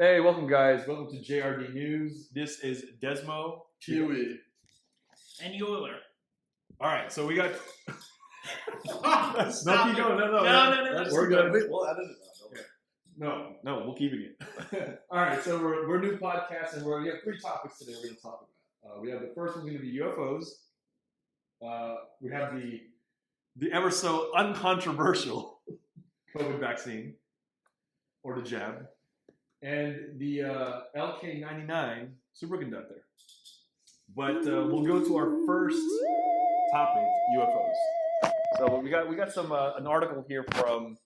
Hey, welcome guys. Welcome to JRD News. This is Desmo. Kiwi. And Euler. All right, so we got. Stop keep it. going. No. No. We're good. We'll edit it out. No, we're keeping it. All right, so we're a new podcast, and we have three topics today we're going to talk about. We have the first one going to be UFOs. We have the ever so uncontroversial COVID vaccine, or the jab, and the LK99 superconductor. But we'll go to our first topic, UFOs. So we got some an article here from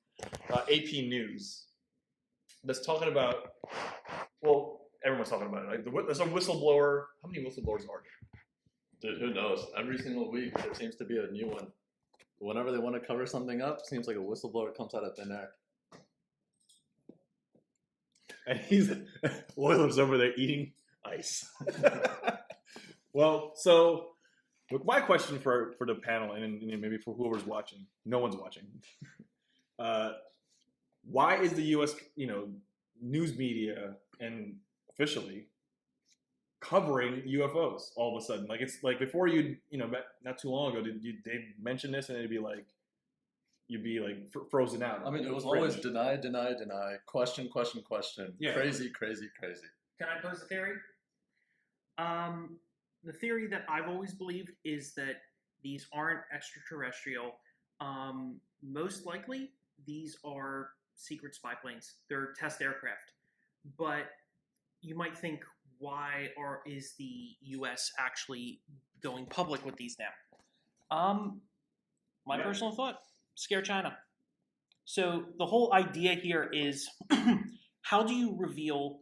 AP News that's talking about. Well, everyone's talking about it. Like there's a whistleblower. How many whistleblowers are there? Dude, who knows? Every single week there seems to be a new one. Whenever they want to cover something up, seems like a whistleblower comes out of thin air. And Euler's over there eating ice. Well, so look, my question for the panel and maybe for whoever's watching, no one's watching. Why is the U.S. News media and officially covering UFOs all of a sudden? Like it's like before not too long ago, they mention this and it'd be like you'd be like frozen out. I mean, it was always deny, question. Yeah. Crazy. Can I pose a theory? The theory that I've always believed is that these aren't extraterrestrial. Most likely, these are secret spy planes. They're test aircraft. But you might think, why is the U.S. actually going public with these now? My personal thought, scare China. So the whole idea here is, how do you reveal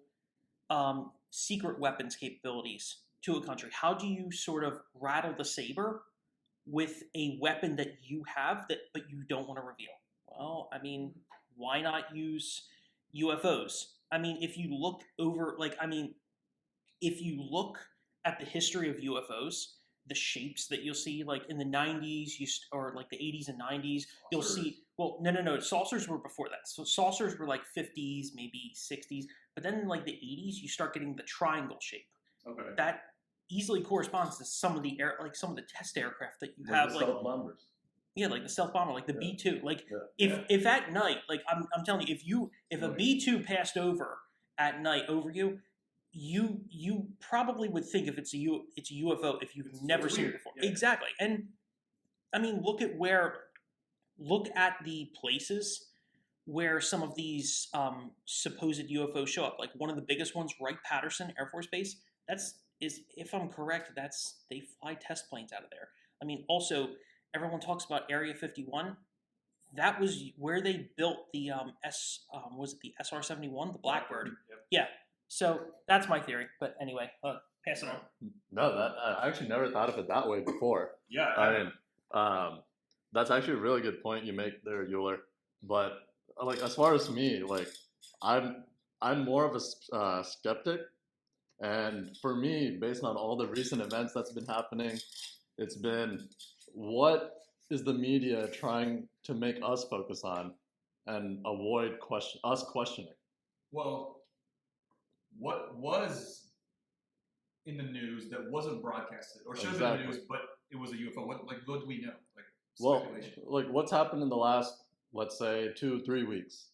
secret weapons capabilities to a country? How do you sort of rattle the saber with a weapon that you have but you don't want to reveal? Well, I mean, why not use UFOs? I mean, if you look at the history of UFOs, the shapes that you'll see, like in the 90s, or like the 80s and 90s, you'll see. Well, no. Saucers were before that. So saucers were like 50s, maybe 60s. But then in like the 80s, you start getting the triangle shape. Okay. That easily corresponds to some of the test aircraft that you Like have, the stealth bombers. Yeah, like the stealth bomber, like the B-2. Like Yeah. if at night, like I'm telling you, if a B-2 passed over at night over you, you probably would think if it's a UFO if you've never seen it before. Yeah. Exactly. And I mean, look at the places where some of these supposed UFOs show up. Like one of the biggest ones, Wright-Patterson Air Force Base. If I'm correct, they fly test planes out of there. I mean, also everyone talks about Area 51. That was where they built the was it the SR-71, the Blackbird? Yep. Yeah. So that's my theory. But anyway, pass it on. No, I actually never thought of it that way before. Yeah. I mean, that's actually a really good point you make there, Euler. But like, as far as me, like, I'm more of a skeptic, and for me, based on all the recent events that's been happening, it's been what is the media trying to make us focus on and avoid us questioning. Well, what was in the news that wasn't broadcasted or should have been in the news, but it was a UFO? What do we know? Like speculation. Well, like what's happened in the last, let's say, 2-3 weeks?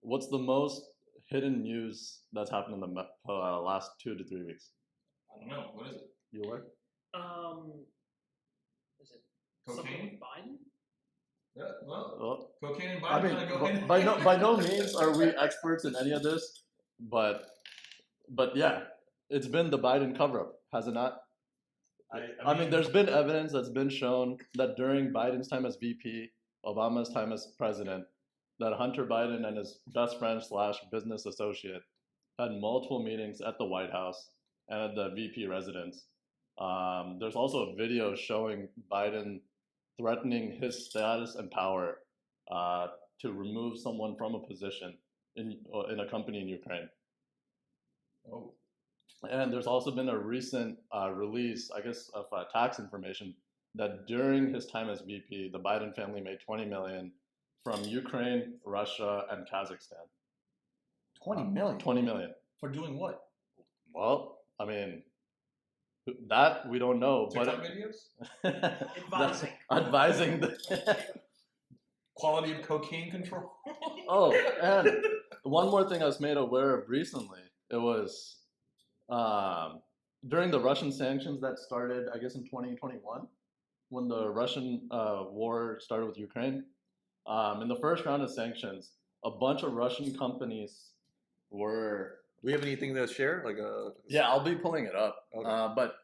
What's the most hidden news that's happened in the last 2 to 3 weeks? I don't know. What is it? Euler? Is it Cocaine? something with Biden? Yeah. Well, Well, cocaine and I Biden. mean, by no means are we experts in any of this, but yeah, it's been the Biden cover-up, has it not? I mean, there's been evidence that's been shown that during Biden's time as VP, Obama's time as president, that Hunter Biden and his best friend / business associate had multiple meetings at the White House and at the VP residence. There's also a video showing Biden threatening his status and power to remove someone from a position in a company in Ukraine. Oh. And there's also been a recent release, I guess, of tax information that during his time as VP, the Biden family made $20 million from Ukraine, Russia, and Kazakhstan. 20 million. 20 million. For doing what? Well, I mean, that we don't know, TikTok but videos? Advising. advising the. Quality of cocaine control. Oh, and one more thing I was made aware of recently. It was during the Russian sanctions that started, I guess, in 2021, when the Russian war started with Ukraine. In the first round of sanctions, a bunch of Russian companies were. Do we have anything to share? Like Yeah, I'll be pulling it up. Okay. But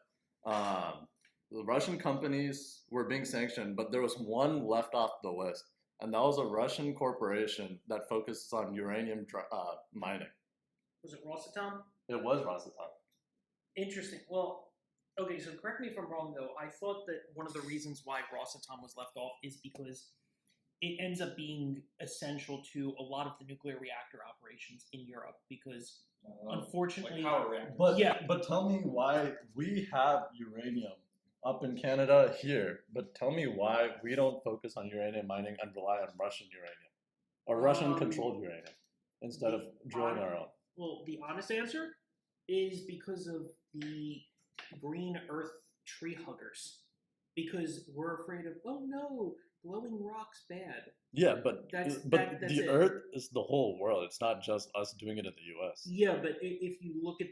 the Russian companies were being sanctioned, but there was one left off the list, and that was a Russian corporation that focuses on uranium mining. Was it Rosatom? It was Rosatom. Interesting. Well, okay, so correct me if I'm wrong, though. I thought that one of the reasons why Rosatom was left off is because it ends up being essential to a lot of the nuclear reactor operations in Europe because, unfortunately... like power reactors. But Yeah. but tell me why we have uranium up in Canada here, but tell me why we don't focus on uranium mining and rely on Russian uranium or Russian-controlled uranium instead of drilling our own. Well, the honest answer is because of the green earth tree huggers. Because we're afraid of, oh no, glowing rock's bad. Yeah, but That's the it. Earth is the whole world. It's not just us doing it in the U.S. Yeah, but if you look at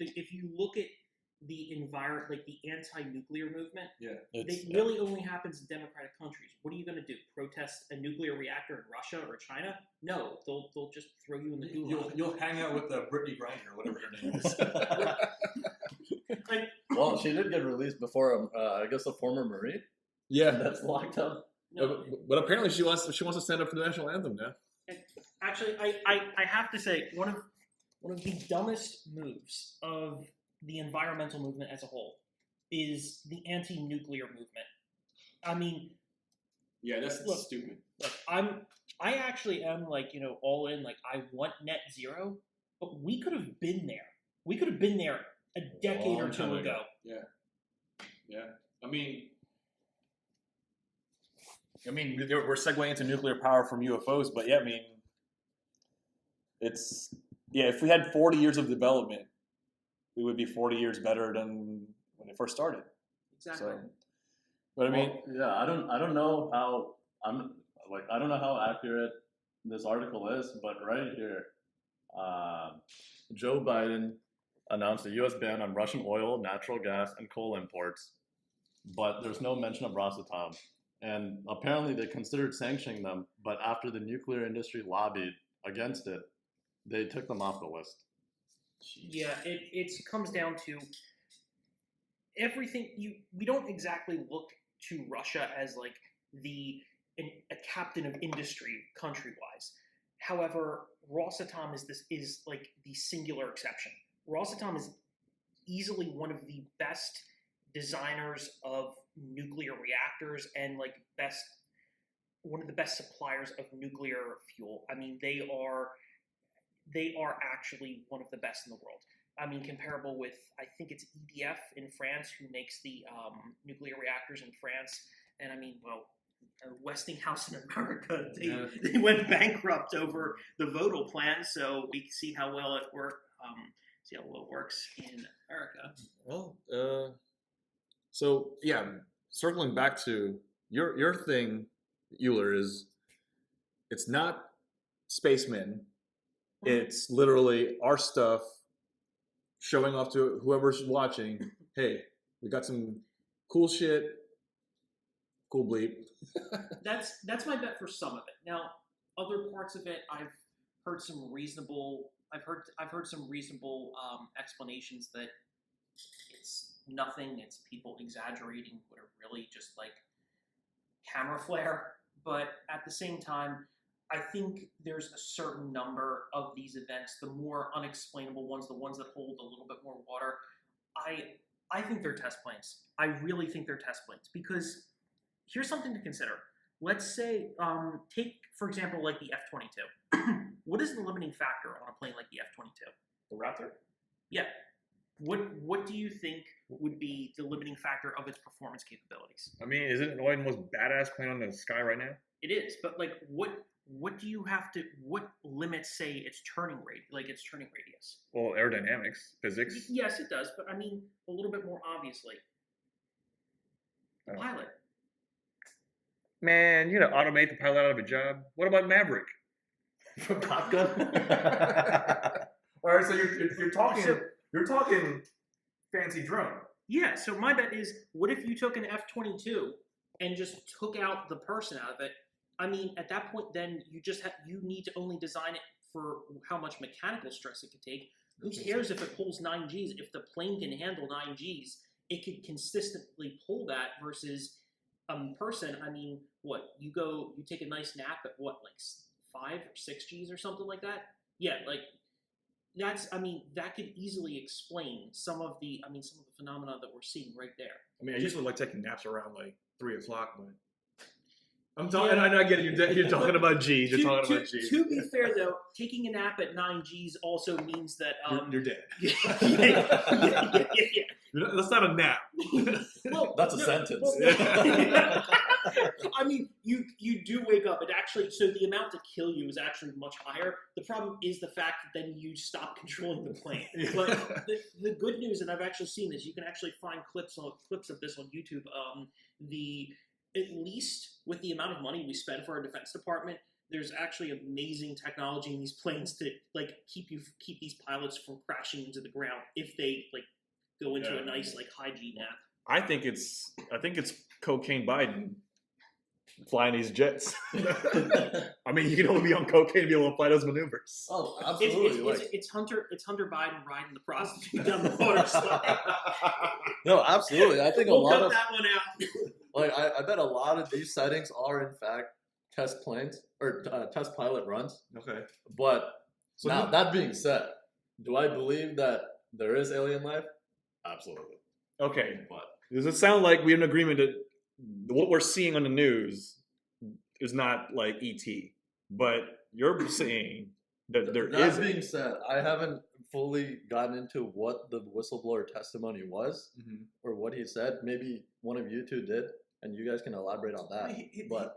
the environment, like the anti-nuclear movement, it really only happens in democratic countries. What are you going to do? Protest a nuclear reactor in Russia or China? No, they'll just throw you in the gulag. You'll hang out with Brittany Griner or whatever her name is. Well, she did get released before, I guess, a former Marine Yeah, that's locked up. No, but apparently she wants to stand up for the national anthem now. actually, I have to say one of the dumbest moves of the environmental movement as a whole is the anti-nuclear movement. I mean, Yeah, that's Look. stupid. look, I actually am like, all in, like I want net zero, but we could have been there. We could have been there a decade or Long time two ago. ago. Yeah. I mean, we're segueing into nuclear power from UFOs, but yeah, I mean, if we had 40 years of development, we would be 40 years better than when it first started. Exactly. So, but I mean, Yeah, I don't know how I don't know how accurate this article is, but right here, Joe Biden announced a U.S. ban on Russian oil, natural gas, and coal imports, but there's no mention of Rosatom. And apparently they considered sanctioning them, but after the nuclear industry lobbied against it, they took them off the list. Yeah, it comes down to everything. We don't exactly look to Russia as like a captain of industry country wise. However, Rosatom is like the singular exception. Rosatom is easily one of the best designers of nuclear reactors and like one of the best suppliers of nuclear fuel. I mean, they are actually one of the best in the world. I mean, comparable with, I think it's EDF in France who makes the nuclear reactors in France. And I mean, well, Westinghouse in America, they went bankrupt over the Vodal plan, so we see how well it works in America. well, so yeah, circling back to your thing, Euler, is it's not spacemen. It's literally our stuff showing off to whoever's watching. Hey, we got some cool shit. Cool bleep. That's my bet for some of it. Now, other parts of it, I've heard some reasonable explanations that it's nothing. It's people exaggerating what are really just like camera flare. But at the same time, I think there's a certain number of these events, the more unexplainable ones, the ones that hold a little bit more water. I think they're test planes. I really think they're test planes because here's something to consider. Let's say, take for example, like the F-22. What is the limiting factor on a plane like the F-22? The Raptor? Yeah. What do you think would be the limiting factor of its performance capabilities? I mean, isn't it the most badass plane on the sky right now? It is, but like, what what do you have to? What limits say its turning rate, like its turning radius? Well, aerodynamics, physics. Yes, it does, but I mean a little bit more obviously. The Oh. pilot. Man, you gotta automate the pilot out of a job. What about Maverick? From Top Gun. All right, so you're talking fancy drone. Yeah. So my bet is, what if you took an F-22 and just took out the person out of it? I mean, at that point, then you need to only design it for how much mechanical stress it could take. Who cares if it pulls 9 Gs? If the plane can handle 9 Gs, it could consistently pull that versus person. I mean, what, you take a nice nap at what, like 5 or 6 Gs or something like that? Yeah, like that could easily explain some of the phenomena that we're seeing right there. I mean, I usually like taking naps around like 3 o'clock, but I'm talking. I get it. You're talking about G's. You're talking about G's. To be fair, though, taking a nap at 9 Gs also means that You're dead. yeah. That's not a nap. Well, that's a sentence. Well, I mean, you do wake up. It actually, so the amount to kill you is actually much higher. The problem is the fact that then you stop controlling the plane. But the good news, and I've actually seen this, you can actually find clips of this on YouTube. At least with the amount of money we spend for our defense department, there's actually amazing technology in these planes to like keep these pilots from crashing into the ground if they like go into a nice like high G nap. I think it's cocaine Biden flying these jets. I mean, you can only be on cocaine to be able to fly those maneuvers. Oh, absolutely. It's Hunter Biden riding the prostitute down the water slide. No, absolutely. I think We'll cut that one out. Like, I bet a lot of these sightings are in fact test planes or test pilot runs. Okay. But now that being said, do I believe that there is alien life? Absolutely. Okay. But Does it sound like we're in agreement that what we're seeing on the news is not like ET, but you're saying that there is? That being said, I haven't fully gotten into what the whistleblower testimony was or what he said. Maybe one of you two did, and you guys can elaborate on that.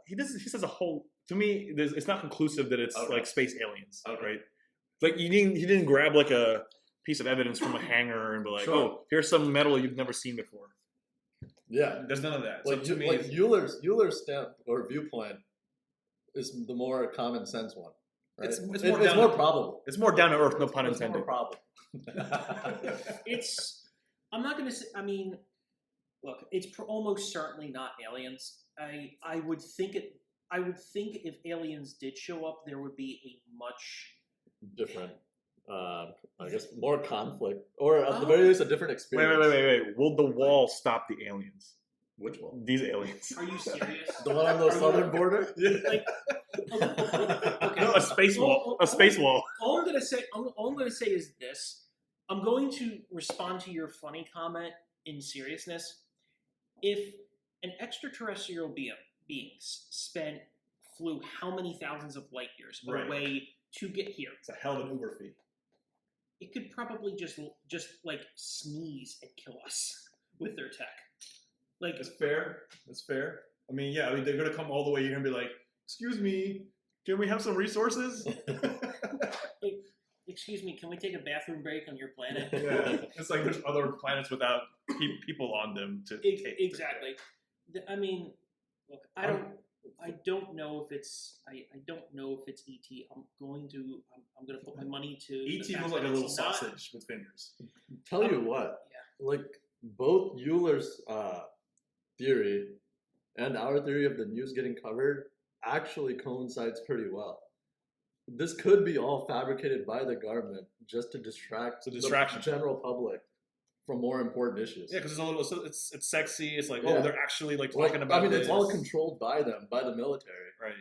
He says a whole. To me, it's not conclusive that it's like space aliens, right? Like he didn't grab like a piece of evidence from a hangar and be like, oh, here's some metal you've never seen before. Yeah, there's none of that. Like, So to me, like Euler's stamp or viewpoint is the more common sense one. Right? It's more probable. It's more down to earth, no pun It's intended. more probable. I'm not going to say. I mean, look, it's almost certainly not aliens. I would think if aliens did show up, there would be a much different. I guess more conflict, or at the very least, a different experience. Wait. Will the wall stop the aliens? Which one? These aliens. Are you serious? The one on the southern border? Like, okay. No, a space wall. A space wall. All I'm gonna say is this. I'm going to respond to your funny comment in seriousness. If an extraterrestrial being flew how many thousands of light years away to get here, It's a hell of an Uber fee. it could probably just like sneeze and kill us with their tech. Like, That's fair. That's fair. I mean, yeah. I mean, they're gonna come all the way here and be like, "Excuse me, can we have some resources?" excuse me, can we take a bathroom break on your planet? Yeah, it's like there's other planets without people on them to take. Exactly. I mean, look, I don't know if it's I don't know if it's ET. I'm gonna put my money to ET looks like a little sausage with fingers. Tell you what, like both Euler's theory and our theory of the news getting covered actually coincides pretty well. This could be all fabricated by the government just to distract the general public from more important issues. Yeah, because it's a little, it's sexy. It's like, Yeah. oh, they're actually like talking about. I mean, this. it's all controlled by them, by the military. Right.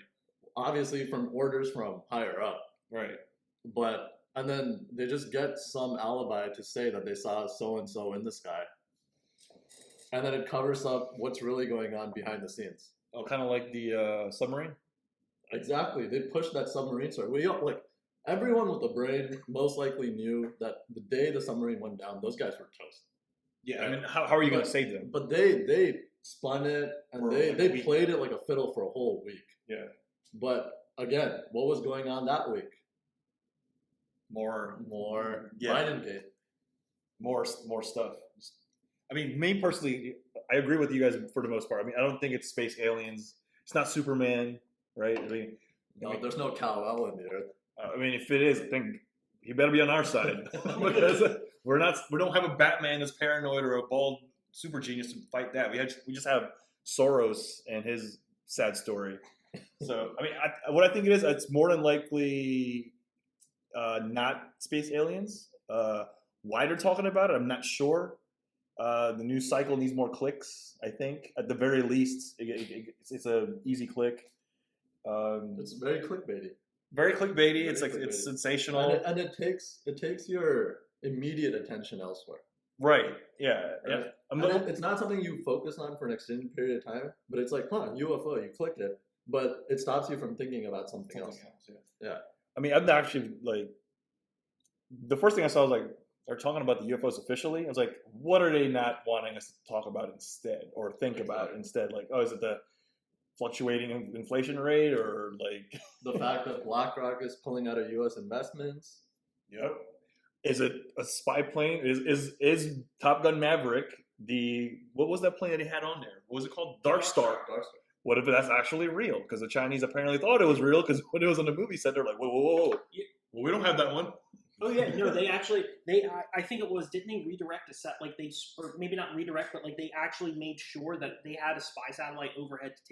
Obviously, from orders from higher up. Right. And then they just get some alibi to say that they saw so and so in the sky, and then it covers up what's really going on behind the scenes. Oh, kind of like the submarine. Exactly, they pushed that submarine story. Everyone with a brain most likely knew that the day the submarine went down, those guys were toast. Yeah, I mean, how are you going to save them? But they spun it and For they like a week. played it like a fiddle for a whole week. Yeah. But again, what was going on that week? More Yeah. Biden-gate. more stuff. I mean, me personally, I agree with you guys for the most part. I mean, I don't think it's space aliens. It's not Superman, right? No, there's no Kal-El in there. I mean, if it is, I think he better be on our side because we don't have a Batman that's paranoid or a bald super genius to fight that. We just have Soros and his sad story. So, I mean, what I think it is, it's more than likely not space aliens. Why they're talking about it, I'm not sure. The news cycle needs more clicks, I think. At the very least, it's an easy click. It's very clickbaity. Very clickbaity. Very It's like clickbaity. it's sensational. And it takes your immediate attention elsewhere. Right. Yeah. Right? Yeah. It's not something you focus on for an extended period of time, but it's like, UFO, you click it, but it stops you from thinking about something else. Yeah. I mean, I'm actually like, the first thing I saw was like, they're talking about the UFOs officially. I was like, what are they not wanting us to talk about instead or think about instead? Like, oh, is it the fluctuating inflation rate or like The fact that BlackRock is pulling out of U.S. investments. Yep. Is it a spy plane? Is Top Gun Maverick what was that plane that he had on there? What was it called? Dark Star. What if that's actually real? Because the Chinese apparently thought it was real because when it was on the movie set, they're like, whoa. Yeah. Well, we don't have that one. Oh yeah, no, I think it was, didn't they redirect a set, like or maybe not redirect, but like they actually made sure that they had a spy satellite overhead to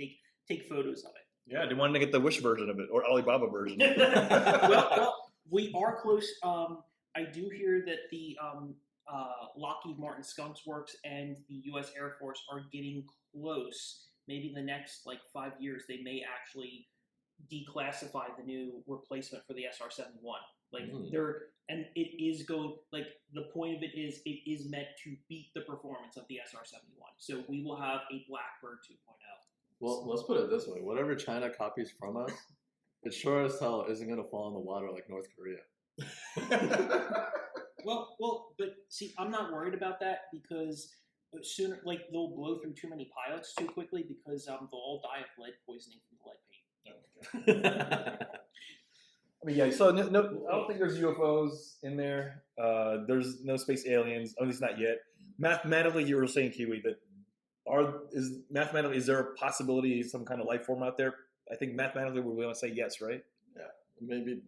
take photos of it. Yeah, they wanted to get the Wish version of it or Alibaba version. well, we are close. I do hear that the Lockheed Martin Skunks Works and the U.S. Air Force are getting close. Maybe in the next 5 years, they may actually declassify the new replacement for the SR-71. And it is the point of it is meant to beat the performance of the SR-71. So we will have a Blackbird 2.0. Well, let's put it this way: whatever China copies from us, it sure as hell isn't going to fall in the water like North Korea. Well, but see, I'm not worried about that because sooner, they'll blow through too many pilots too quickly because they'll all die of lead poisoning from the lead paint. I mean, yeah. So no, I don't think there's UFOs in there. There's no space aliens, at least not yet. Mathematically, you were saying, Kiwi, that is there a possibility of some kind of life form out there? I think mathematically we're going to say yes, right? Yeah, maybe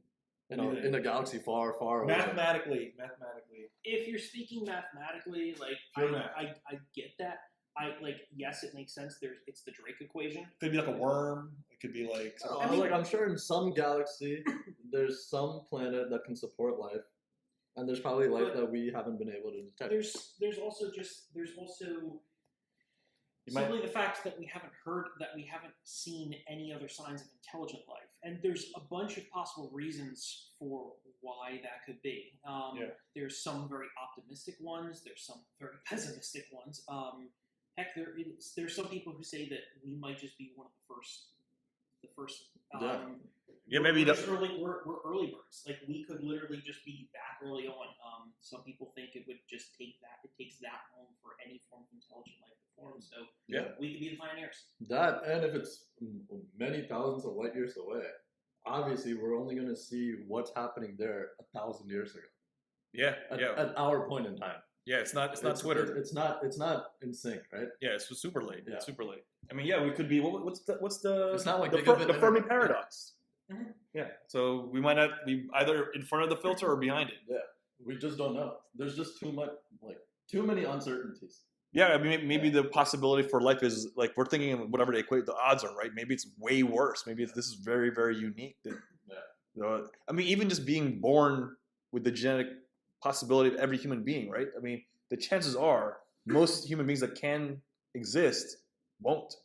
in a galaxy far, far away. Mathematically. If you're speaking mathematically, I get that. Yes, it makes sense. It's the Drake equation. Could be like a worm. It could be like. I'm sure in some galaxy there's some planet that can support life, and there's probably life that we haven't been able to detect. There's also simply the fact that we haven't seen any other signs of intelligent life, and there's a bunch of possible reasons for why that could be. There's some very optimistic ones. There's some very pessimistic ones. Heck, there's some people who say that we might just be one of the first. Maybe we're early birds. We could literally just be back early on. Some people think it would just take that. It takes that long for any form of intelligent life to form. So we could be the pioneers. That, and if it's many thousands of light years away, obviously we're only going to see what's happening there 1,000 years ago. At our point in time. Yeah, it's not Twitter. It's not in sync, right? Yeah, it's super late. Yeah. It's super late. I mean, we could be. What's the? It's not like the Fermi paradox. Mm-hmm. Yeah, so we might not be either in front of the filter or behind it. Yeah, we just don't know. There's just too many uncertainties. Yeah, I mean, maybe the possibility for life is we're thinking of whatever the odds are, right? Maybe it's way worse. Maybe this is very, very unique. I mean, even just being born with the genetic possibility of every human being, right? I mean, the chances are most human beings that can exist won't.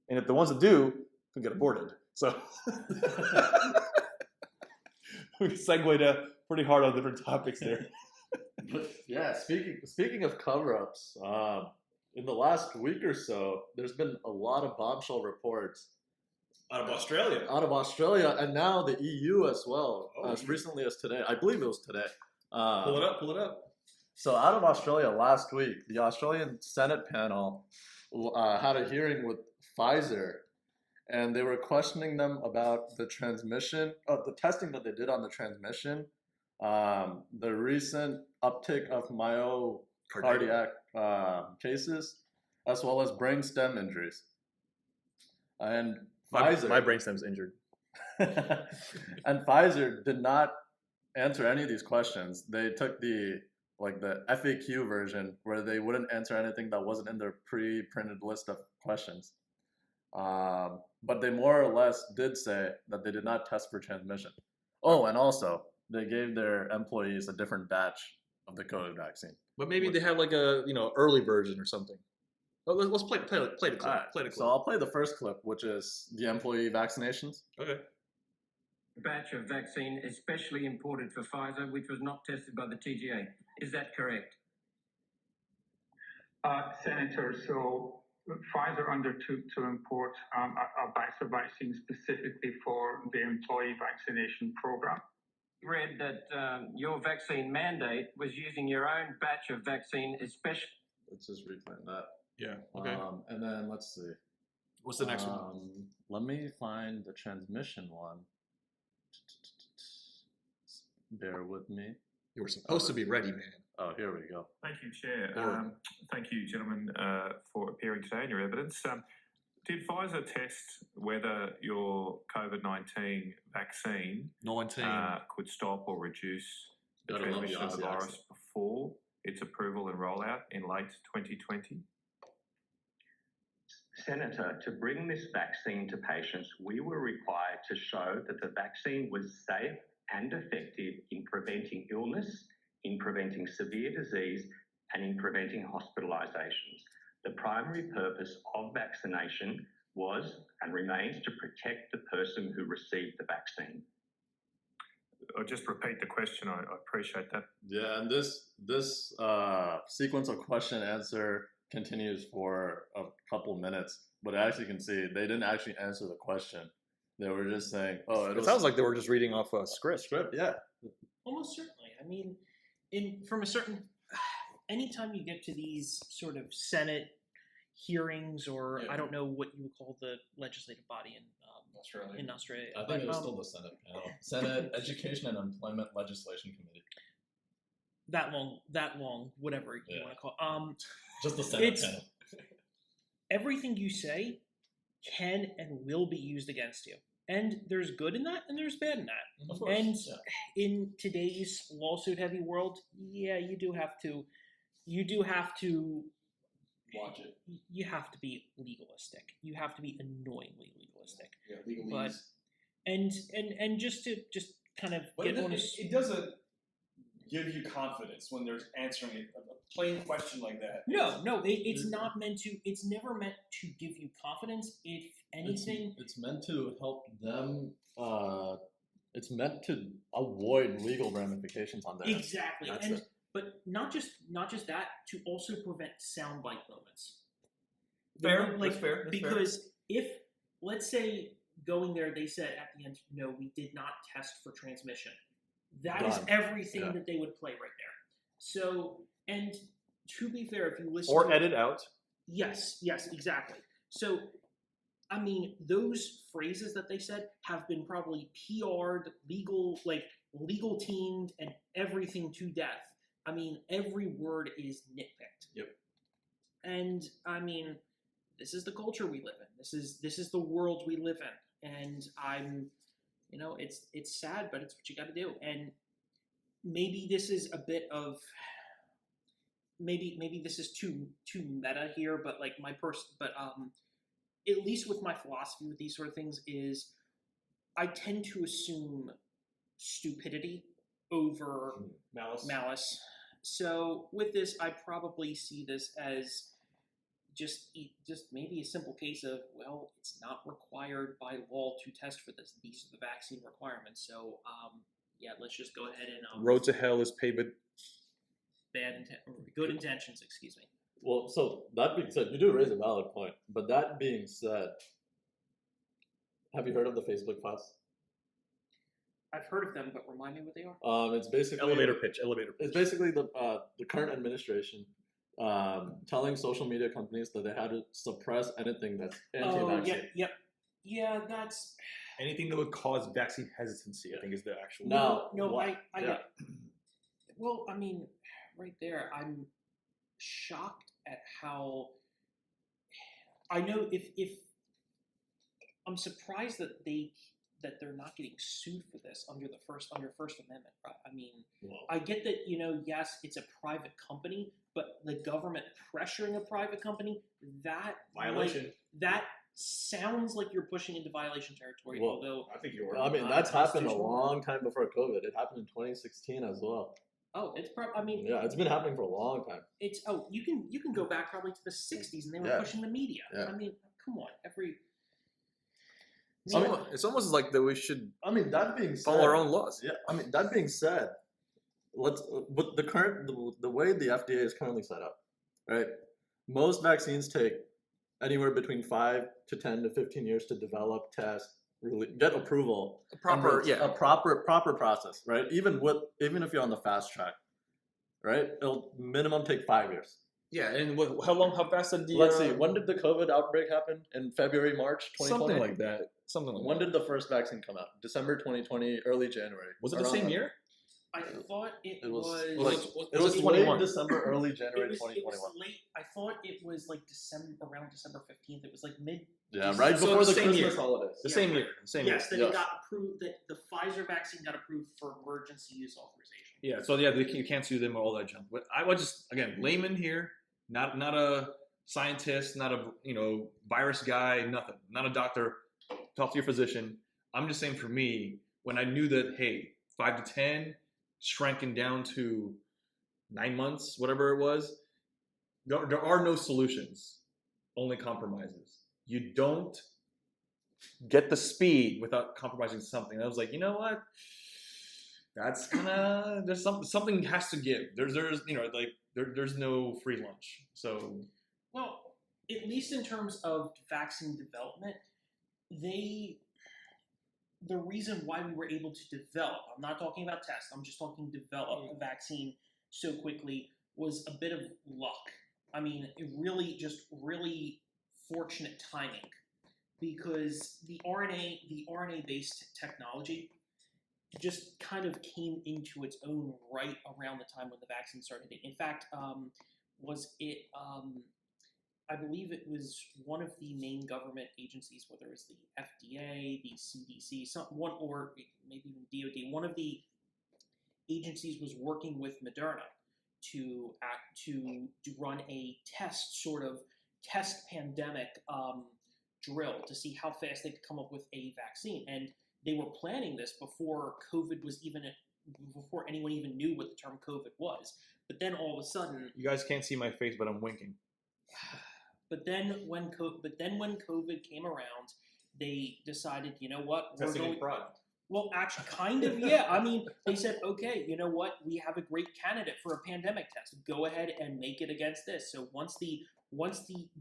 And if the ones that do, can get aborted. So we segued pretty hard on different topics there. But yeah, speaking of cover-ups, in the last week or so, there's been a lot of bombshell reports Out of Australia, and now the EU as well. As recently as today, I believe it was today. Pull it up. So out of Australia last week, the Australian Senate panel had a hearing with Pfizer, and they were questioning them about the transmission, the testing that they did on the transmission, the recent uptick of myocardiac cases, as well as brain stem injuries. And Pfizer, My brainstem's injured. and Pfizer did not answer any of these questions. They took the FAQ version where they wouldn't answer anything that wasn't in their pre-printed list of questions. But they more or less did say that they did not test for transmission. Oh, and also they gave their employees a different batch of the COVID vaccine. But maybe they have like a early version or something. Well, let's play the clip. Alright, Play the clip. so I'll play the first clip, which is the employee vaccinations. Okay. Batch of vaccine especially imported for Pfizer, which was not tested by the TGA. Is that correct? Senator, so Pfizer undertook to import a batch of vaccine specifically for the employee vaccination program. Read that your vaccine mandate was using your own batch of vaccine especially. Let's just replay that. Yeah. Okay. And then let's see. What's the next one? Let me find the transmission one. Bear with me. You were supposed to be ready, man. Oh, here we go. Thank you, Chair. Or- Thank you, gentlemen, for appearing today and your evidence. Did Pfizer test whether your COVID-19 vaccine 19. could stop or reduce the Gotta love transmission of the the Aussie virus accent. before its approval and rollout in late 2020? Senator, to bring this vaccine to patients, we were required to show that the vaccine was safe and effective in preventing illness, in preventing severe disease, and in preventing hospitalizations. The primary purpose of vaccination was and remains to protect the person who received the vaccine. I'll just repeat the question. I appreciate that. Yeah, and this sequence of question answer continues for a couple minutes, but as you can see, they didn't actually answer the question. They were just saying, "Oh, It sounds like they were just reading off a script. script." Yeah, Almost certainly. I mean, anytime you get to these sort of Senate hearings, or Yeah. I don't know what you would call the legislative body in Australia. I think but, it was still the Senate panel, Senate Education and Employment Legislation Committee. that long, whatever you Yeah. want to call. Just the Senate It's- panel. Everything you say can and will be used against you, and there's good in that, and there's bad in that. Of course. And yeah. in today's lawsuit heavy world, yeah, you do have to Watch it. you have to be legalistic. You have to be annoyingly legalistic. Yeah, But legalese. and just kind of But get on a it doesn't give you confidence when they're answering a plain question like that. no, it's not meant to. It's never meant to give you confidence. If anything, It's meant to help them. It's meant to avoid legal ramifications on their end. exactly, That's and it. but not just that, to also prevent soundbite moments. Fair. Like, That's fair. That's fair. because if, let's say, going there, they said at the end, no, we did not test for transmission. That is Done. everything Yeah. that they would play right there. So, and to be fair, if you listen Or to, edit out. yes, exactly. So, I mean, those phrases that they said have been probably PR'd, legal teamed, and everything to death. I mean, every word is nitpicked. Yep. And I mean, this is the culture we live in. This is the world we live in. And I'm, it's sad, but it's what you got to do. And maybe this is a bit of, maybe this is too meta here, but like at least with my philosophy with these sort of things is, I tend to assume stupidity over malice. So with this, I probably see this as just maybe a simple case of, well, it's not required by law to test for this. These are the vaccine requirements. So yeah, let's just go ahead and Road to hell is paved with. good intentions. Excuse me. Well, so that being said, you do raise a valid point. But that being said, have you heard of the Facebook files? I've heard of them, but remind me what they are. It's basically Elevator pitch. It's basically the current administration telling social media companies that they had to suppress anything that's anti-vaccine. Yep. Yeah, that's Anything that would cause vaccine hesitancy, I think, is the actual. No. no. what- I yeah. well, I mean, right there, I'm shocked at how. I know if I'm surprised that they're not getting sued for this under First Amendment. Right? I mean, Well, I get that yes, it's a private company, but the government pressuring a private company that Violation. that sounds like you're pushing into violation territory. Well, although, I think you're. I mean, Uh, that's happened a constitutional. long time before COVID. It happened in 2016 as well. it's I mean, Yeah, it's been happening for a long time. it's you can go back probably to the 60s and they were Yeah. pushing the media. Yeah. I mean, come on, It's almost like that we should I mean, that being said, follow our own laws. Yeah, I mean, that being said, with the way the FDA is currently set up, right? Most vaccines take anywhere between 5 to 10 to 15 years to develop, test, really get approval. A proper, And it's a proper process, right? Even if you're on the fast track, right? It'll minimum take 5 years. Yeah, and how fast did the? Let's see. When did the COVID outbreak happen? In February, March 2020. Something like that. Something like When that. did the first vaccine come out? December 2020, early January. Was it the Around same that. year? I thought it It was was. like it was late 21. December, early January it was 2021. late. I thought it was like around December 15th. It was like mid. Yeah, right So before the the same Christmas year. holidays. The Yeah. same year. The same Yes, that Yes. it got approved. That the Pfizer vaccine got approved for emergency use authorization. year. Yeah. So yeah, you can't sue them or all that junk. But I was just layman here, not a scientist, not a virus guy, nothing, not a doctor. Talk to your physician. I'm just saying for me, when I knew that 5 to 10 shrinking down to 9 months, whatever it was, there are no solutions, only compromises. You don't get the speed without compromising something. I was like, you know what? That's there's something has to give. There's no free lunch. So Well, at least in terms of vaccine development, the reason why we were able to develop, I'm not talking about tests, I'm just talking develop a vaccine so quickly, was a bit of luck. I mean, it really fortunate timing, because the RNA-based technology just kind of came into its own right around the time when the vaccine started. In fact, I believe it was one of the main government agencies, whether it's the FDA, the CDC, or maybe even DoD. One of the agencies was working with Moderna to run a test pandemic drill to see how fast they could come up with a vaccine. And they were planning this before before anyone even knew what the term COVID was. But then all of a sudden, you guys can't see my face, but I'm winking. But then when COVID came around, they decided, you know what, Testing in fraud. Well, actually, kind of, yeah. I mean, they said, okay, you know what, we have a great candidate for a pandemic test. Go ahead and make it against this. So once the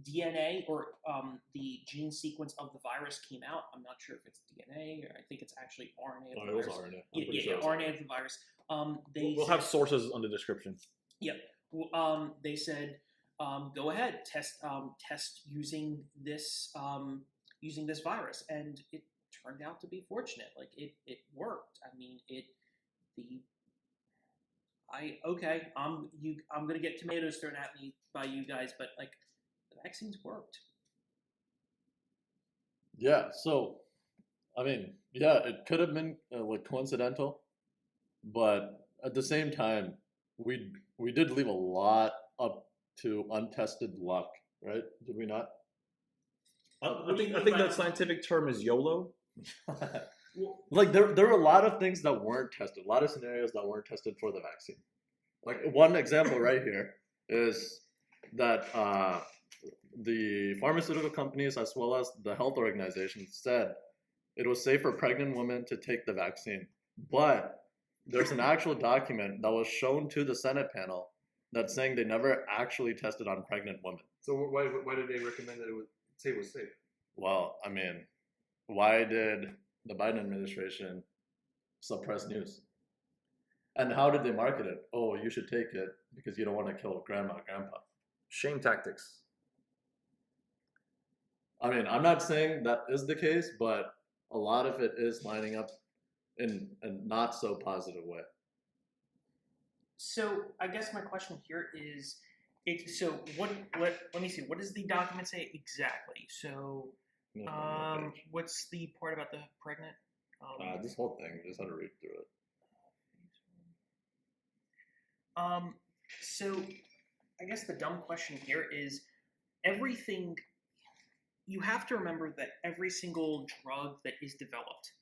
DNA or the gene sequence of the virus came out, I'm not sure if it's DNA or I think it's actually RNA of the it was virus. RNA. Yeah, RNA of the virus. We'll have sources on the description. Yep. They said, go ahead, test using this virus, and it turned out to be fortunate. Like it worked. I mean, I'm gonna get tomatoes thrown at me by you guys, but like the vaccines worked. Yeah. So, I mean, yeah, it could have been coincidental, but at the same time, we did leave a lot up to untested luck, right? Did we not? I think that scientific term is YOLO. Like there were a lot of things that weren't tested, a lot of scenarios that weren't tested for the vaccine. Like one example right here is that the pharmaceutical companies as well as the health organizations said it was safe for pregnant women to take the vaccine, but there's an actual document that was shown to the Senate panel that's saying they never actually tested on pregnant women. So why did they recommend that it was safe? Well, I mean, why did the Biden administration suppress news? And how did they market it? Oh, you should take it because you don't want to kill grandma, grandpa. Shame tactics. I mean, I'm not saying that is the case, but a lot of it is lining up in a not so positive way. So I guess my question here is, so what? Let me see. What does the document say exactly? So, what's the part about the pregnant? This whole thing, just had to read through it. So I guess the dumb question here is everything. You have to remember that every single drug that is developed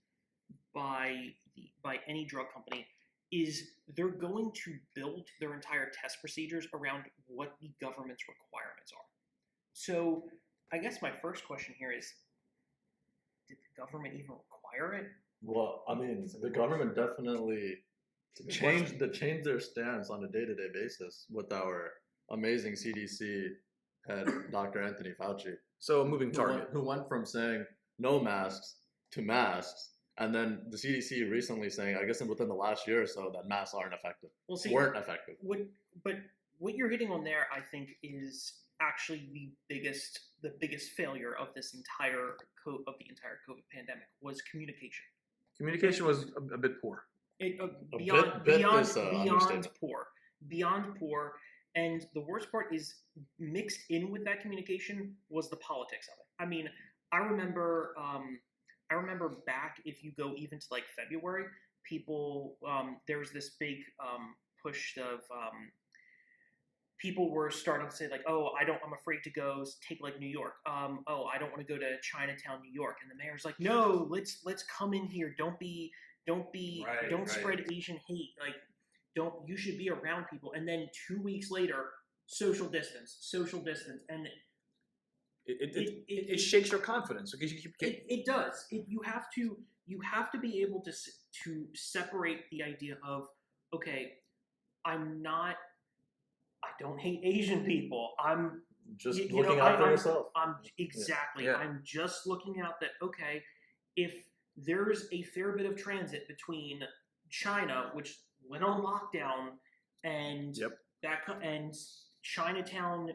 by any drug company is they're going to build their entire test procedures around what the government's requirements are. So I guess my first question here is, did the government even require it? Well, I mean, the government definitely changed their stance on a day-to-day basis with our amazing CDC head, Dr. Anthony Fauci. So a moving target. Who went from saying no masks to masks, and then the CDC recently saying, I guess within the last year or so, that masks aren't effective. Well, see, weren't effective. But what you're hitting on there, I think, is actually the biggest failure of this entire COVID pandemic was communication. Communication was a bit poor. Beyond poor. And the worst part is mixed in with that communication was the politics of it. I mean, I remember back, if you go even to like February, people, there was this big push of people were starting to say like, oh, I'm afraid to go take like New York. Oh, I don't want to go to Chinatown, New York. And the mayor's like, no, let's come in here. Don't spread Asian hate. Like, you should be around people. And then 2 weeks later, social distance, and it shakes your confidence because you keep it does. You have to be able to separate the idea of, okay, I don't hate Asian people. I'm just looking out for yourself. Exactly. Yeah. I'm just looking out that, okay, if there's a fair bit of transit between China, which went on lockdown, and and Chinatown,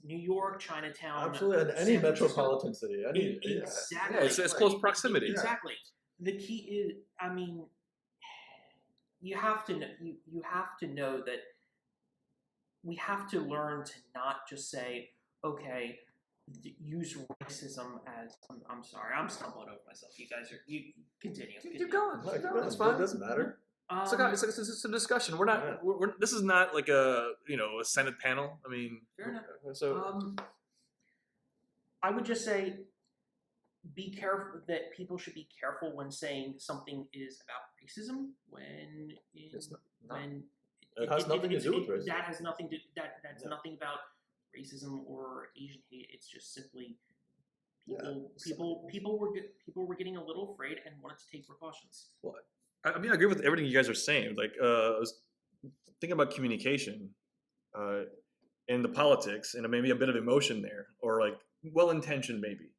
New York, Chinatown, absolutely, and any metropolitan city, exactly, it's close proximity. Exactly. The key is, I mean, you have to know that we have to learn to not just say, okay, use racism as. I'm sorry, I'm stumbling over myself. You guys you continue. Keep going. That's fine. It doesn't matter. It's a discussion. We're not. We're this is not like a Senate panel. I mean, fair enough. So I would just say, be careful that people should be careful when saying something is about racism when it has nothing to do with racism. That has nothing to. That's nothing about racism or Asian hate. It's just simply people were getting a little afraid and wanted to take precautions. Well, I mean, I agree with everything you guys are saying. Like, I was thinking about communication and the politics, and maybe a bit of emotion there, or like well-intentioned maybe.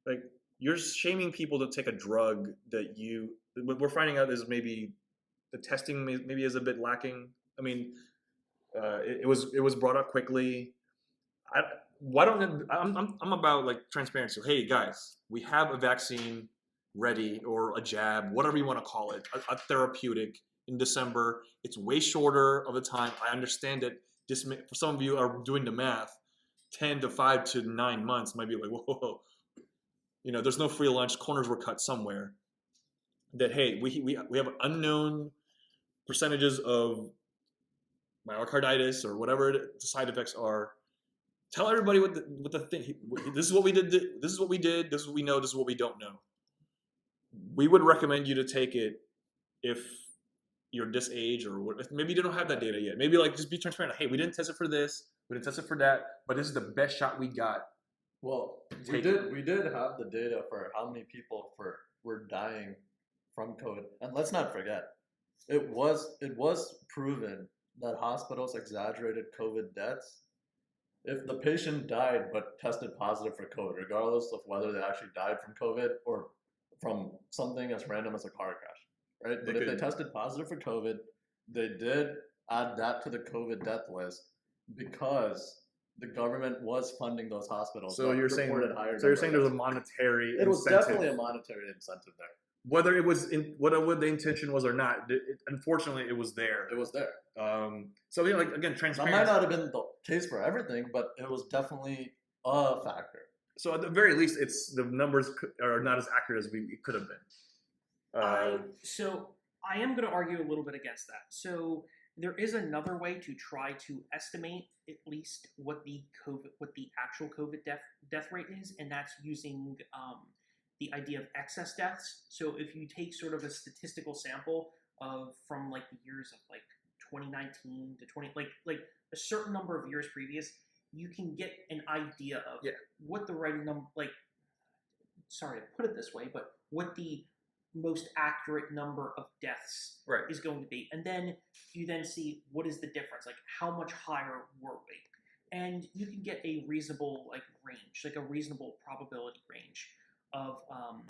Like, you're shaming people to take a drug that we're finding out is maybe the testing maybe is a bit lacking. I mean, it was brought up quickly. I'm about like transparency. Hey guys, we have a vaccine ready, or a jab, whatever you want to call it, a therapeutic in December. It's way shorter of a time. I understand that this for some of you are doing the math. 10 to 5 to 9 months might be like, whoa. There's no free lunch. Corners were cut somewhere. That hey, we have unknown percentages of myocarditis or whatever the side effects are. Tell everybody what the thing. This is what we did. This is what we did. This is what we know. This is what we don't know. We would recommend you to take it if you're this age, or if maybe you don't have that data yet. Maybe like just be transparent. Hey, we didn't test it for this. We didn't test it for that. But this is the best shot we got. Well, we did have the data for how many people were dying from COVID, and let's not forget, it was proven that hospitals exaggerated COVID deaths. If the patient died but tested positive for COVID, regardless of whether they actually died from COVID or from something as random as a car crash, right? But if they tested positive for COVID, they did add that to the COVID death list because the government was funding those hospitals. So but you're saying reported higher so you're number saying of there's a deaths. monetary It was incentive. definitely a monetary incentive there. Whether it was whatever the intention was or not, unfortunately, it was there. It was there. So yeah, like again, That transparency. might not have been the case for everything, but it was definitely a factor. So at the very least, it's the numbers are not as accurate as it could have been. So I am going to argue a little bit against that. So there is another way to try to estimate at least what the actual COVID death rate is, and that's using the idea of excess deaths. So if you take sort of a statistical sample from like the years of like 2019 to 20, like a certain number of years previous, you can get an idea of what the right number, like, sorry to put it this way, but what the most accurate number of deaths is going to be. And then you then see what is the difference, like how much higher were we? And you can get a reasonable like range, like a reasonable probability range of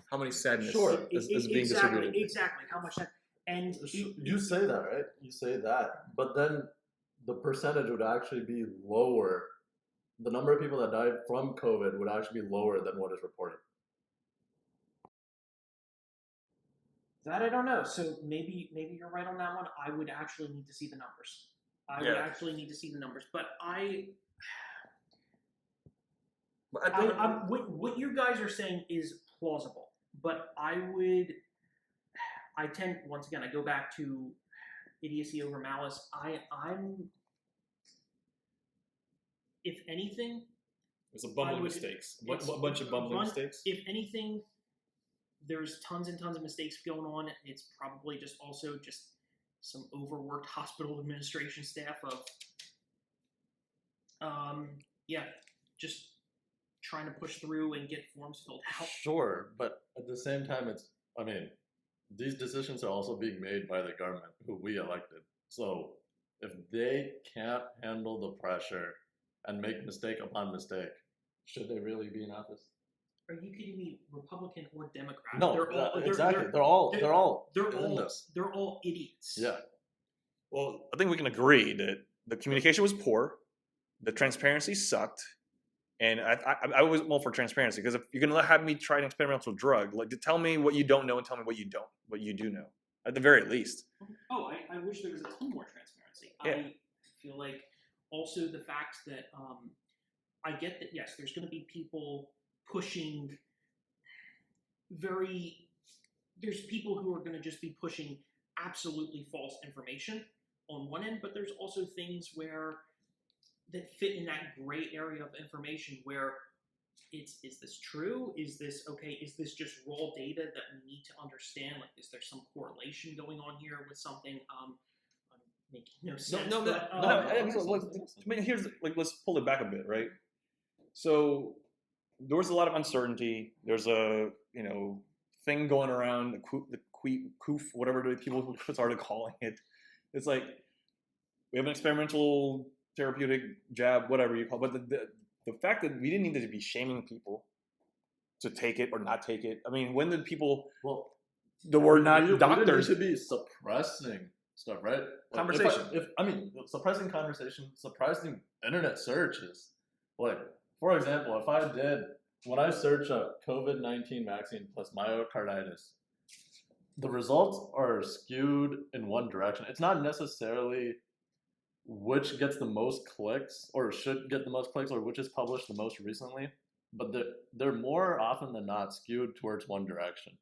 How many sadness is being distributed? Exactly, how much that, and You say that, right? You say that, but then the percentage would actually be lower. The number of people that died from COVID would actually be lower than what is reported. that I don't know. So maybe you're right on that one. I would actually need to see the numbers. But what you guys are saying is plausible. But I tend, once again, I go back to idiocy over malice. I'm, if anything, It's a bumbling mistakes. A bunch of bumbling mistakes. If anything, there's tons and tons of mistakes going on. It's probably just also just some overworked hospital administration staff of, just trying to push through and get forms filled out. Sure, but at the same time, these decisions are also being made by the government, who we elected. So if they can't handle the pressure and make mistake upon mistake, should they really be in office? Or you could be Republican or Democrat. No, exactly. They're all in this. They're all idiots. Yeah. Well, I think we can agree that the communication was poor, the transparency sucked, and I was more for transparency, because if you're gonna have me try an experimental drug, like, tell me what you don't know and tell me what you do know, at the very least. Oh, I wish there was a ton more transparency. Yeah. I feel like also the fact that I get that, yes, there's going to be people pushing there's people who are going to just be pushing absolutely false information on one end, but there's also things that fit in that gray area of information where is this true? Is this okay? Is this just raw data that we need to understand? Like, is there some correlation going on here with something? I'm making no sense. Here's, like, let's pull it back a bit, right? So there was a lot of uncertainty. There's a thing going around, the COOF, whatever people started calling it. It's like, we have an experimental therapeutic jab, whatever you call it. But the fact that we didn't need to be shaming people to take it or not take it. I mean, when did people? Well, there were not doctors. We should be suppressing stuff, right? Conversation. Suppressing conversation, suppressing internet searches. Like, for example, when I search a COVID-19 vaccine plus myocarditis, the results are skewed in one direction. It's not necessarily which gets the most clicks or should get the most clicks or which is published the most recently, but they're more often than not skewed towards one direction.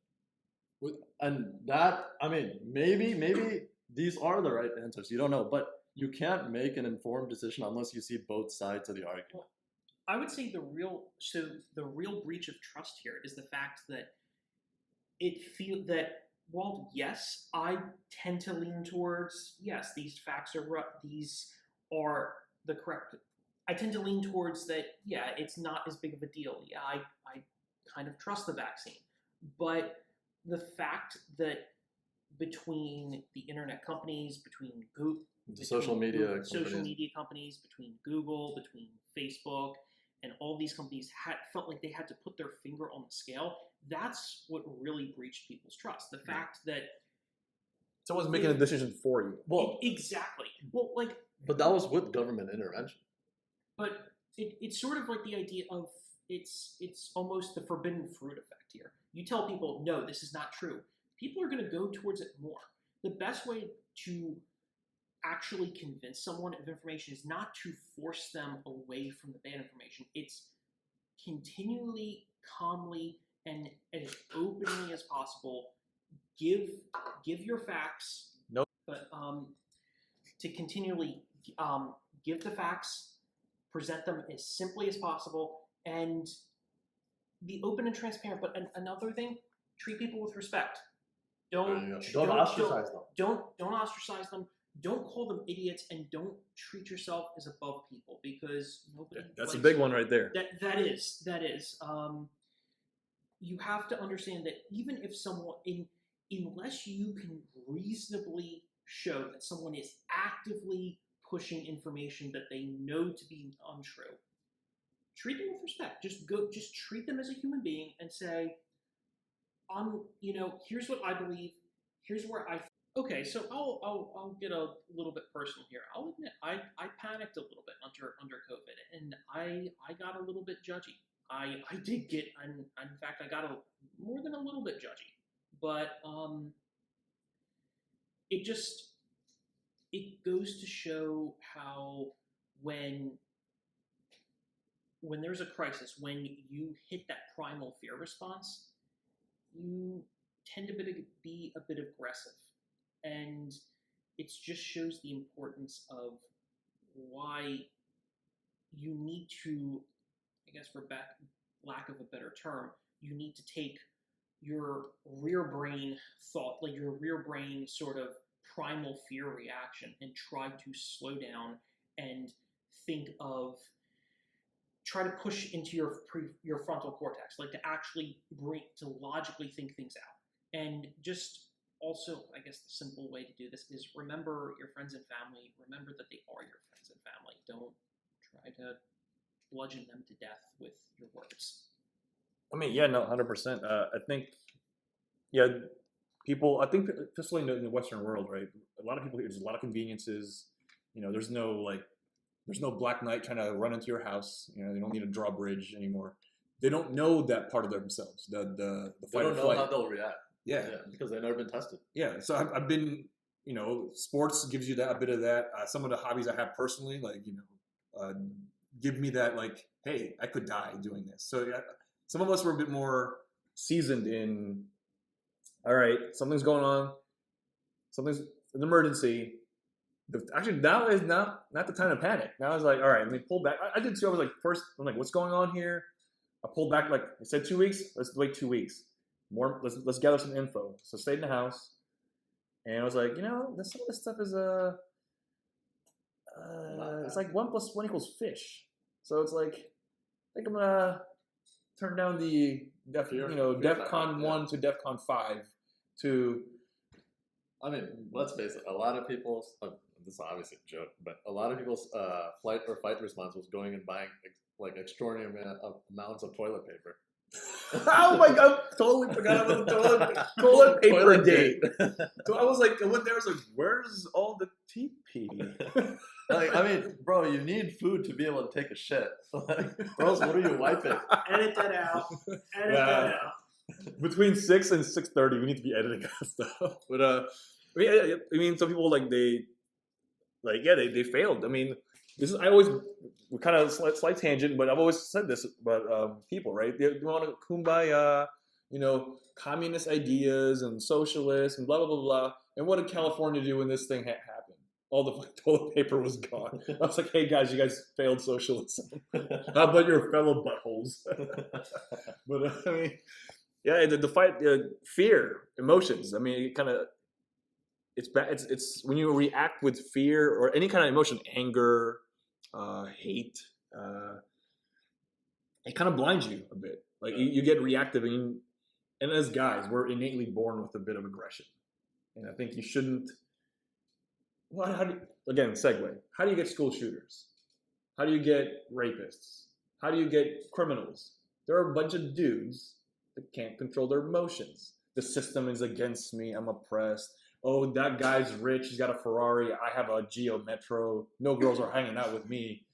And that, maybe these are the right answers. You don't know, but you can't make an informed decision unless you see both sides of the argument. I would say the real breach of trust here is the fact that while yes, I tend to lean towards yes, these facts are the correct. I tend to lean towards that. Yeah, it's not as big of a deal. Yeah, I kind of trust the vaccine, but the fact that between the internet companies, between Google, social media companies, between Google, between Facebook, and all these companies felt like they had to put their finger on the scale. That's what really breached people's trust. The fact that someone's making a decision for you. Well, exactly. Well, but that was with government intervention. But it's sort of like the idea of it's almost the forbidden fruit effect here. You tell people, no, this is not true. People are going to go towards it more. The best way to actually convince someone of information is not to force them away from the bad information. It's continually, calmly, and as openly as possible give your facts. Nope. But to continually give the facts, present them as simply as possible, and be open and transparent. But another thing, treat people with respect. Don't ostracize them. Don't ostracize them. Don't call them idiots, and don't treat yourself as above people, because nobody. That's a likes big you. one right there. That is. You have to understand that even if someone, unless you can reasonably show that someone is actively pushing information that they know to be untrue, treat them with respect. Just treat them as a human being and say, here's what I believe. Here's where I. Okay, so I'll get a little bit personal here. I'll admit I panicked a little bit under COVID, and I got a little bit judgy. I did get, in fact, I got more than a little bit judgy. But it goes to show how when there's a crisis, when you hit that primal fear response, you tend to be a bit aggressive. And it just shows the importance of why you need to, I guess for lack of a better term, you need to take your rear brain thought, like your rear brain sort of primal fear reaction, and try to slow down and try to push into your frontal cortex, like to actually logically think things out. And just also, I guess the simple way to do this is remember your friends and family. Remember that they are your friends and family. Don't try to bludgeon them to death with your words. I mean, yeah, no, 100%. I think, yeah, people. I think, especially in the Western world, right? A lot of people. There's a lot of conveniences. There's no Black Knight trying to run into your house. They don't need a drawbridge anymore. They don't know that part of themselves. The fight or They don't know flight. how they'll react. Yeah, because they've never been tested. Yeah, so I've been, sports gives you a bit of that. Some of the hobbies I have personally, like, give me that, like, hey, I could die doing this. So yeah, some of us were a bit more seasoned in, all right, something's going on, something's an emergency. Actually, now is not the time to panic. Now it's like, all right, let me pull back. I did too. I was like, first, I'm like, what's going on here? I pulled back, like I said, 2 weeks. Let's wait 2 weeks. More. Let's gather some info. So I stayed in the house, and I was like, some of this stuff is it's like 1 + 1 = fish. So it's like, I think I'm gonna turn down the DEFCON 1 to DEFCON 5 to. I mean, let's face it. A lot of people's this is obviously a joke, but a lot of people's flight or fight response was going and buying like extraordinary amounts of toilet paper. Oh my god! Totally forgot about the toilet paper date. So I was like, I went there. I was like, "Where's all the TP?" Like, I mean, bro, you need food to be able to take a shit. Like, or else, what are you wiping? Edit that out. Edit that out. Between 6 and 6:30, we need to be editing that stuff. But I mean, some people they failed. I mean, we kind of slight tangent, but I've always said this about people, right? They want to kumbaya, communist ideas and socialists and blah, blah, blah, blah. And what did California do when this thing happened? All the toilet paper was gone. I was like, hey guys, you guys failed socialism. How about your fellow buttholes? But I mean, yeah, the fight, fear, emotions. I mean, it kind of, it's bad. It's when you react with fear or any kind of emotion, anger, hate, it kind of blinds you a bit. Like you get reactive, and as guys, we're innately born with a bit of aggression, and I think you shouldn't. Well, again, segue. How do you get school shooters? How do you get rapists? How do you get criminals? There are a bunch of dudes that can't control their emotions. The system is against me. I'm oppressed. Oh, that guy's rich. He's got a Ferrari. I have a Geo Metro. No girls are hanging out with me.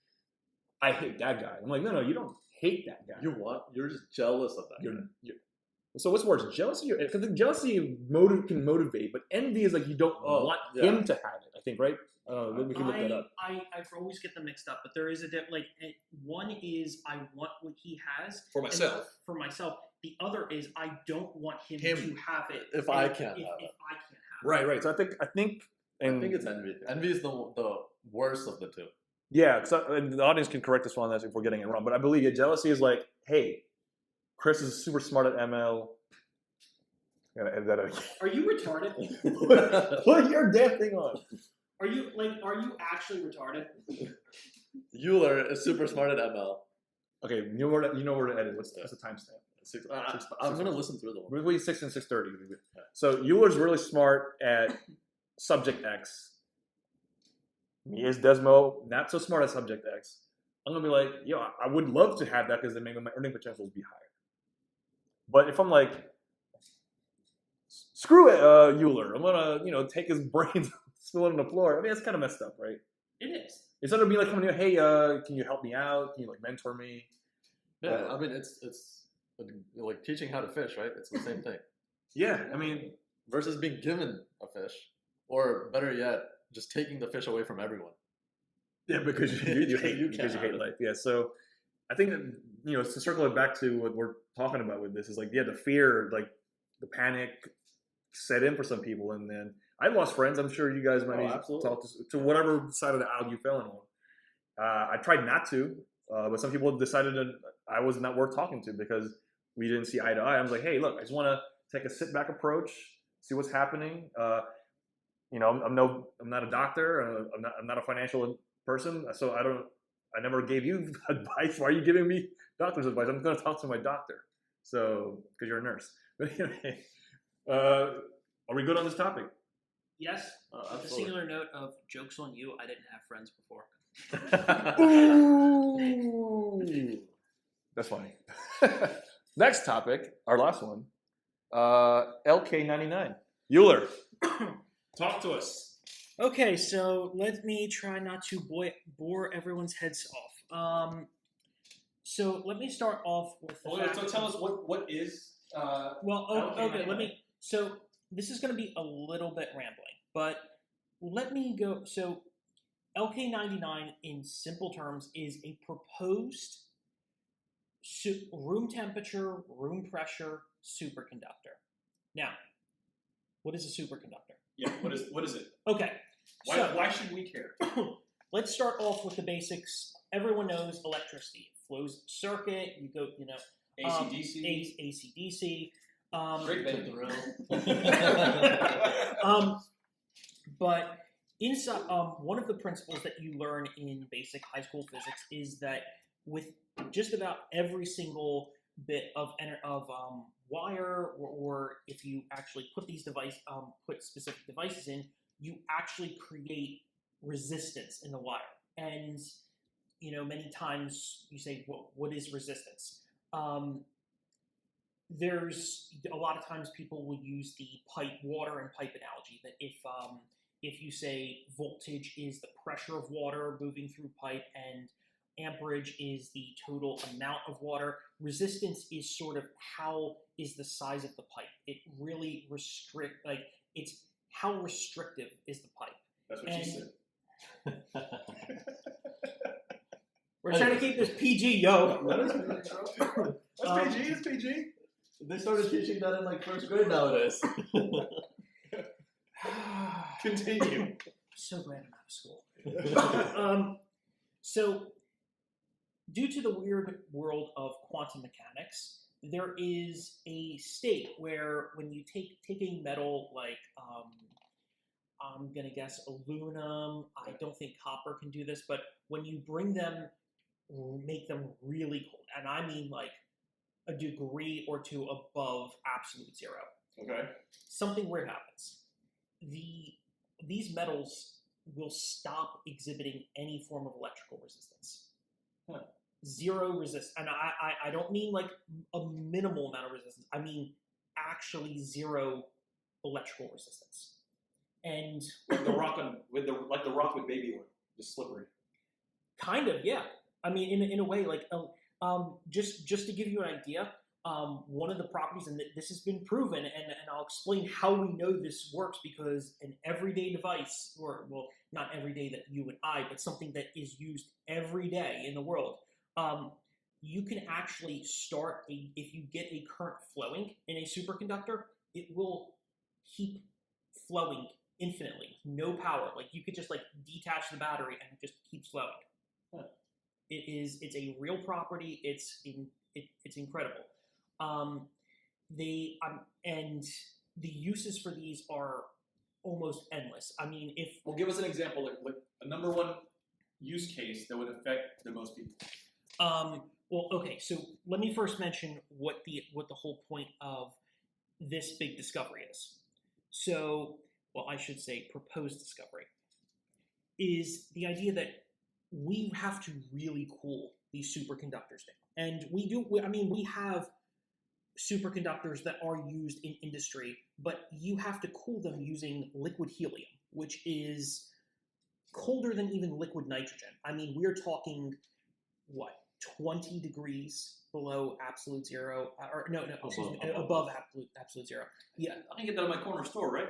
I hate that guy. I'm like, no, you don't hate that guy. You're just jealous of that. You're so what's worse, jealousy? Because the jealousy can motivate, but envy is like you don't want him to have it. I think, right? We can look that up. I always get them mixed up, but there is a one is I want what he has For myself. For myself. The other is I don't want him to have it If I can't have it. If I can't have it. Right. So I think I think it's envy. Envy is the worst of the two. yeah. And the audience can correct us on this if we're getting it wrong, but I believe jealousy is like, hey, Chris is super smart at ML. Are you retarded? Put your damn thing on. Are you actually retarded? Euler is super smart at ML. Okay, you know where to edit. What's the timestamp? I'm gonna listen through the one. Between 6 and 6:30. So Euler's really smart at subject X. Me is Desmo not so smart at subject X. I'm gonna be like, yo, I would love to have that because then maybe my earning potential would be higher. But if I'm like, screw it, Euler, I'm gonna take his brains, spill it on the floor. I mean, it's kind of messed up, right? It is. Instead of being like coming to, hey, can you help me out? Can you like mentor me? Yeah, I mean it's like teaching how to fish, right? It's the same thing. Yeah, I mean, Versus being given a fish, or better yet, just taking the fish away from everyone. yeah, because you hate life. Yeah, so I think that, to circle it back to what we're talking about with this is like, yeah, the fear, like the panic set in for some people, and then I lost friends. I'm sure you guys might talk to whatever side of the aisle you fell in on. I tried not to, but some people decided that I was not worth talking to because we didn't see eye to eye. I was like, hey, look, I just want to take a sit back approach, see what's happening. I'm not a doctor. I'm not a financial person, so I never gave you advice. Why are you giving me doctor's advice? I'm going to talk to my doctor. So, because you're a nurse. But anyway, are we good on this topic? Yes. With a singular note of jokes on you. I didn't have friends before. Ooh. That's funny. Next topic, our last one. LK99. Euler. Talk to us. Okay, so let me try not to bore everyone's heads off. So let me start off with the fact. So tell us what is. Okay. So this is going to be a little bit rambling, but let me go. So LK99, in simple terms, is a proposed room temperature, room pressure superconductor. Now, what is a superconductor? Yeah, what is it? Okay. Why should we care? Let's start off with the basics. Everyone knows electricity. It flows circuit. You go, AC/DC. AC/DC. Great band. But inside, one of the principles that you learn in basic high school physics is that with just about every single bit of wire, or if you actually put put specific devices in, you actually create resistance in the wire. And many times you say, what is resistance? There's a lot of times people will use the water and pipe analogy, that if you say voltage is the pressure of water moving through pipe and amperage is the total amount of water, resistance is sort of how is the size of the pipe. It really it's how restrictive is the pipe. That's what she said. We're trying to keep this PG, yo. That's PG. It's PG. They started teaching that in like first grade nowadays. Continue. So glad I'm out of school. So, due to the weird world of quantum mechanics, there is a state where when you take a metal like, I'm going to guess aluminum, I don't think copper can do this, but when you make them really cold, and I mean like a degree or two above absolute zero. Okay. Something weird happens. These metals will stop exhibiting any form of electrical resistance. Huh. Zero resistance. And I don't mean like a minimal amount of resistance. I mean actually zero electrical resistance. And like the rock with baby oil, just slippery. Kind of, yeah. I mean, in a way, like just to give you an idea, one of the properties, and this has been proven, and I'll explain how we know this works, because an everyday device, or well, not every day that you and I, but something that is used every day in the world, you can actually start if you get a current flowing in a superconductor, it will keep flowing infinitely, no power. Like you could just like detach the battery and it just keeps flowing. Huh. It's a real property. It's incredible. And the uses for these are almost endless. I mean, Well, give us an example, like a number one use case that would affect the most people. well, okay, so let me first mention what the whole point of this big discovery is. So, well, I should say proposed discovery is the idea that we have to really cool these superconductors down. And we have superconductors that are used in industry, but you have to cool them using liquid helium, which is colder than even liquid nitrogen. I mean, we're talking, what, 20 degrees below absolute zero, or no, excuse me, above absolute zero. Yeah. I can get that at my corner store, right?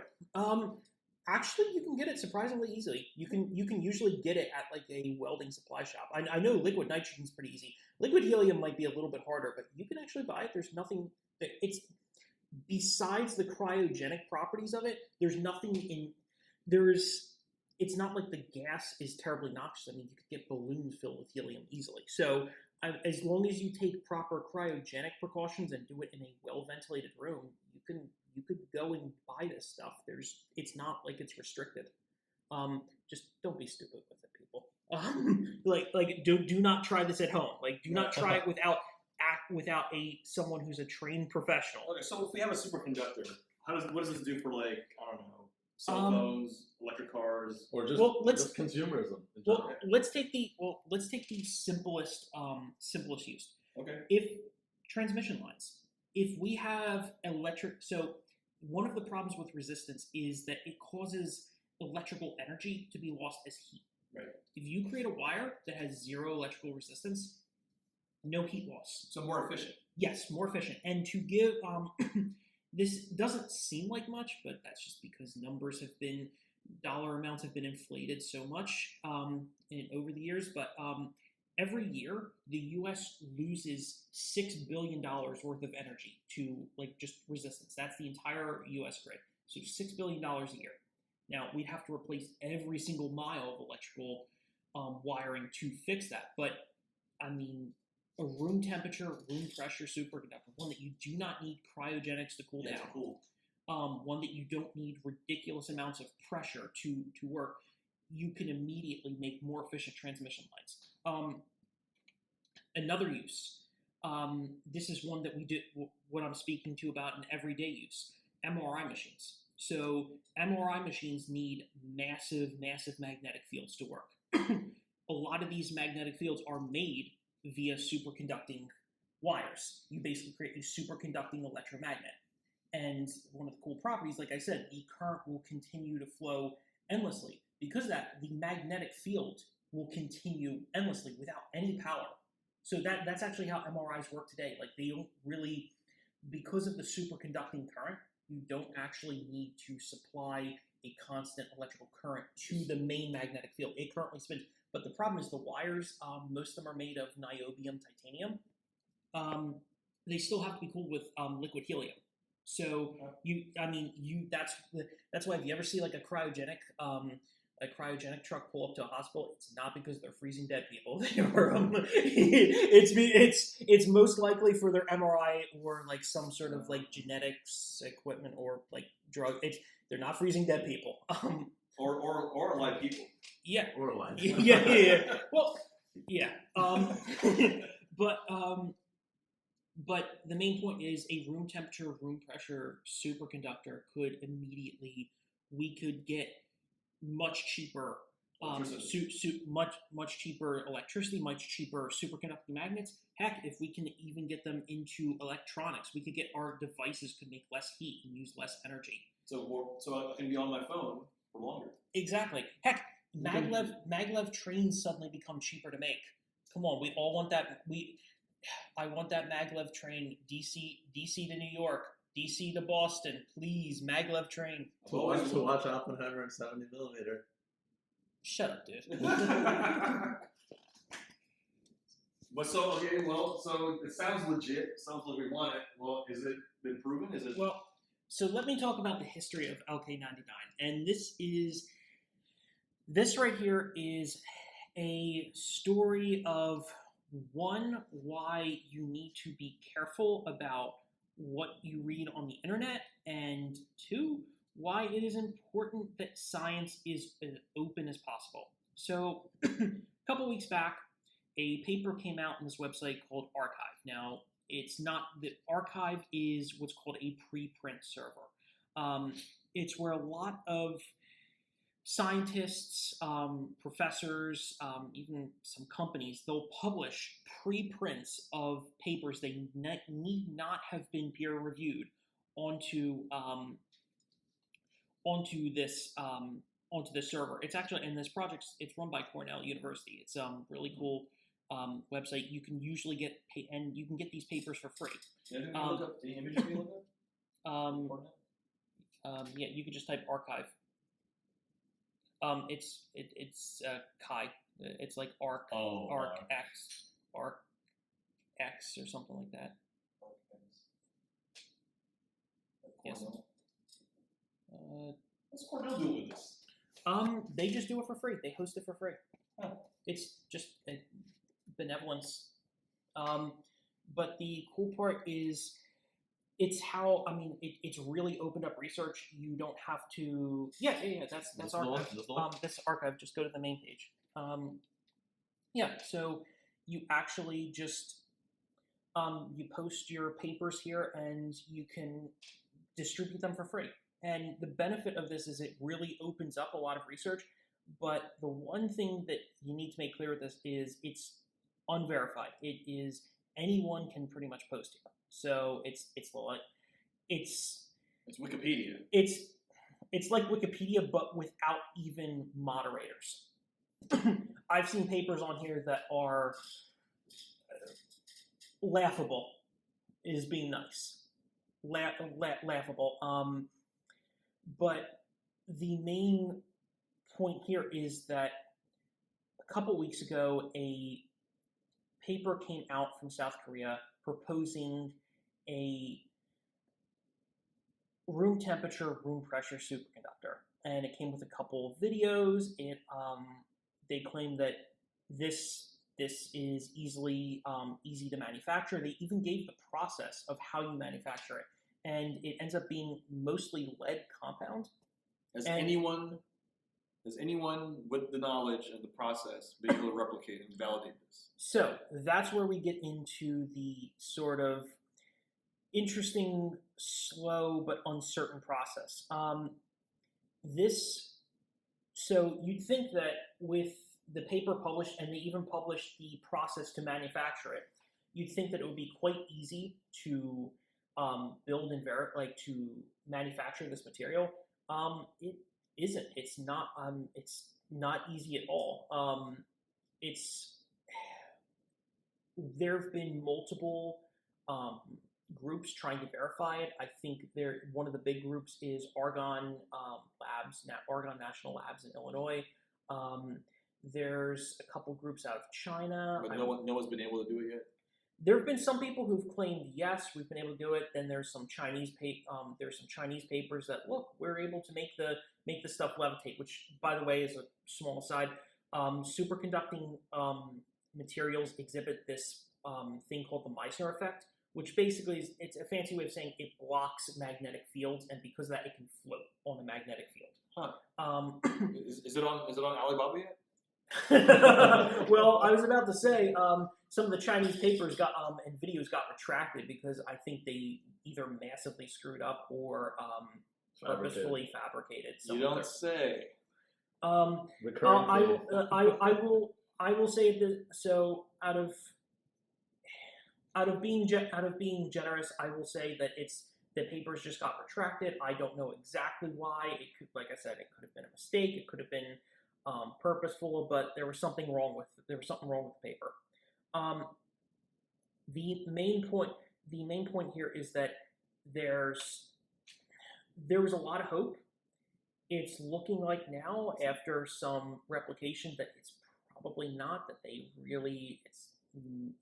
Actually, you can get it surprisingly easily. You can usually get it at like a welding supply shop. I know liquid nitrogen is pretty easy. Liquid helium might be a little bit harder, but you can actually buy it. There's nothing. It's besides the cryogenic properties of it. There's nothing in. It's not like the gas is terribly noxious. I mean, you could get balloons filled with helium easily. So as long as you take proper cryogenic precautions and do it in a well-ventilated room, you could go and buy this stuff. It's not like it's restricted. Just don't be stupid with it, people. Do not try this at home. Like, do not try it without someone who's a trained professional. Okay, so if we have a superconductor, what does this do for, like, I don't know, cell phones, electric cars, Or just, just consumerism. In Well, general. let's take the simplest use. Okay. If transmission lines, if we have so one of the problems with resistance is that it causes electrical energy to be lost as heat. Right. If you create a wire that has zero electrical resistance, no heat loss. So more efficient. Yes, more efficient. And to give this doesn't seem like much, but that's just because dollar amounts have been inflated so much over the years. But every year, the U.S. loses $6 billion worth of energy to like just resistance. That's the entire U.S. grid. So $6 billion a year. Now, we'd have to replace every single mile of electrical wiring to fix that. But, I mean, a room temperature, room pressure superconductor, one that you do not need cryogenics to cool down. Cool. One that you don't need ridiculous amounts of pressure to work, you can immediately make more efficient transmission lines. Another use, this is one that we do, what I'm speaking to about an everyday use, MRI machines. So MRI machines need massive, massive magnetic fields to work. A lot of these magnetic fields are made via superconducting wires. You basically create a superconducting electromagnet. And one of the cool properties, like I said, the current will continue to flow endlessly. Because of that, the magnetic field will continue endlessly without any power. So that's actually how MRIs work today. Like they don't really, because of the superconducting current, you don't actually need to supply a constant electrical current to the main magnetic field. It currently spins. But the problem is the wires, most of them are made of niobium titanium. They still have to be cooled with liquid helium. So that's why if you ever see like a cryogenic truck pull up to a hospital, it's not because they're freezing dead people. It's most likely for their MRI or like some sort of like genetics equipment or like drug. They're not freezing dead people. Or alive people. Yeah. Or a line. Yeah. Well, yeah. But the main point is a room temperature, room pressure superconductor we could get much cheaper, much cheaper electricity, much cheaper superconducting magnets. Heck, if we can even get them into electronics, we could get our devices could make less heat and use less energy. So I can be on my phone for longer. Exactly. Heck, maglev trains suddenly become cheaper to make. Come on, we all want that. I want that maglev train, DC to New York, DC to Boston, please, maglev train. To watch Oppenheimer in 70mm. Shut up, dude. But so okay, well, so it sounds legit. It sounds like we want it. Well, is it been proven? Is it? Well, so let me talk about the history of LK99, and this right here is a story of one, why you need to be careful about what you read on the internet, and two, why it is important that science is as open as possible. So a couple weeks back, a paper came out on this website called Archive. Now, it's not, the Archive is what's called a preprint server. It's where a lot of scientists, professors, even some companies, they'll publish preprints of papers they need not have been peer reviewed onto this server. It's actually, and this project, it's run by Cornell University. It's really cool website. You can usually get and you can get these papers for free. Yeah, look up the images you look up? Yeah, you can just type archive. It's Chi. It's like arc X or something like that. Yes. What's Cornell doing with this? They just do it for free. They host it for free. Oh. It's just benevolence. But the cool part is, it's how, I mean, it's really opened up research. You don't have to. Yeah. That's Archive. This Archive. Just go to the main page. Yeah. So you actually just you post your papers here, and you can distribute them for free. And the benefit of this is it really opens up a lot of research. But the one thing that you need to make clear with this is it's unverified. It is, anyone can pretty much post here. So it's Wikipedia. It's like Wikipedia, but without even moderators. I've seen papers on here that are laughable, is being nice. Laughable. But the main point here is that a couple weeks ago, a paper came out from South Korea proposing a room temperature, room pressure superconductor, and it came with a couple of videos. They claim that this is easy to manufacture. They even gave the process of how you manufacture it, and it ends up being mostly lead compound. Has anyone with the knowledge of the process been able to replicate and validate this? So that's where we get into the sort of interesting, slow, but uncertain process. So you'd think that with the paper published, and they even published the process to manufacture it, you'd think that it would be quite easy to build and to manufacture this material. It isn't. It's not. It's not easy at all. There have been multiple groups trying to verify it. I think one of the big groups is Argonne Argonne National Labs in Illinois. There's a couple groups out of China. But no one's been able to do it yet? There have been some people who've claimed, yes, we've been able to do it. Then there's some Chinese papers that, look, we're able to make the stuff levitate, which, by the way, is a small aside. Superconducting materials exhibit this thing called the Meissner effect, which basically it's a fancy way of saying it blocks magnetic fields, and because of that, it can float on a magnetic field. Huh. Is it on Alibaba yet? Well, I was about to say some of the Chinese papers and videos got retracted because I think they either massively screwed up or purposefully fabricated. You don't say. I will say that. So out of being generous, I will say that the papers just got retracted. I don't know exactly why. It could, like I said, it could have been a mistake. It could have been purposeful, but there was something wrong with the paper. The main point here is that there was a lot of hope. It's looking like now, after some replication, that it's probably not, that they really,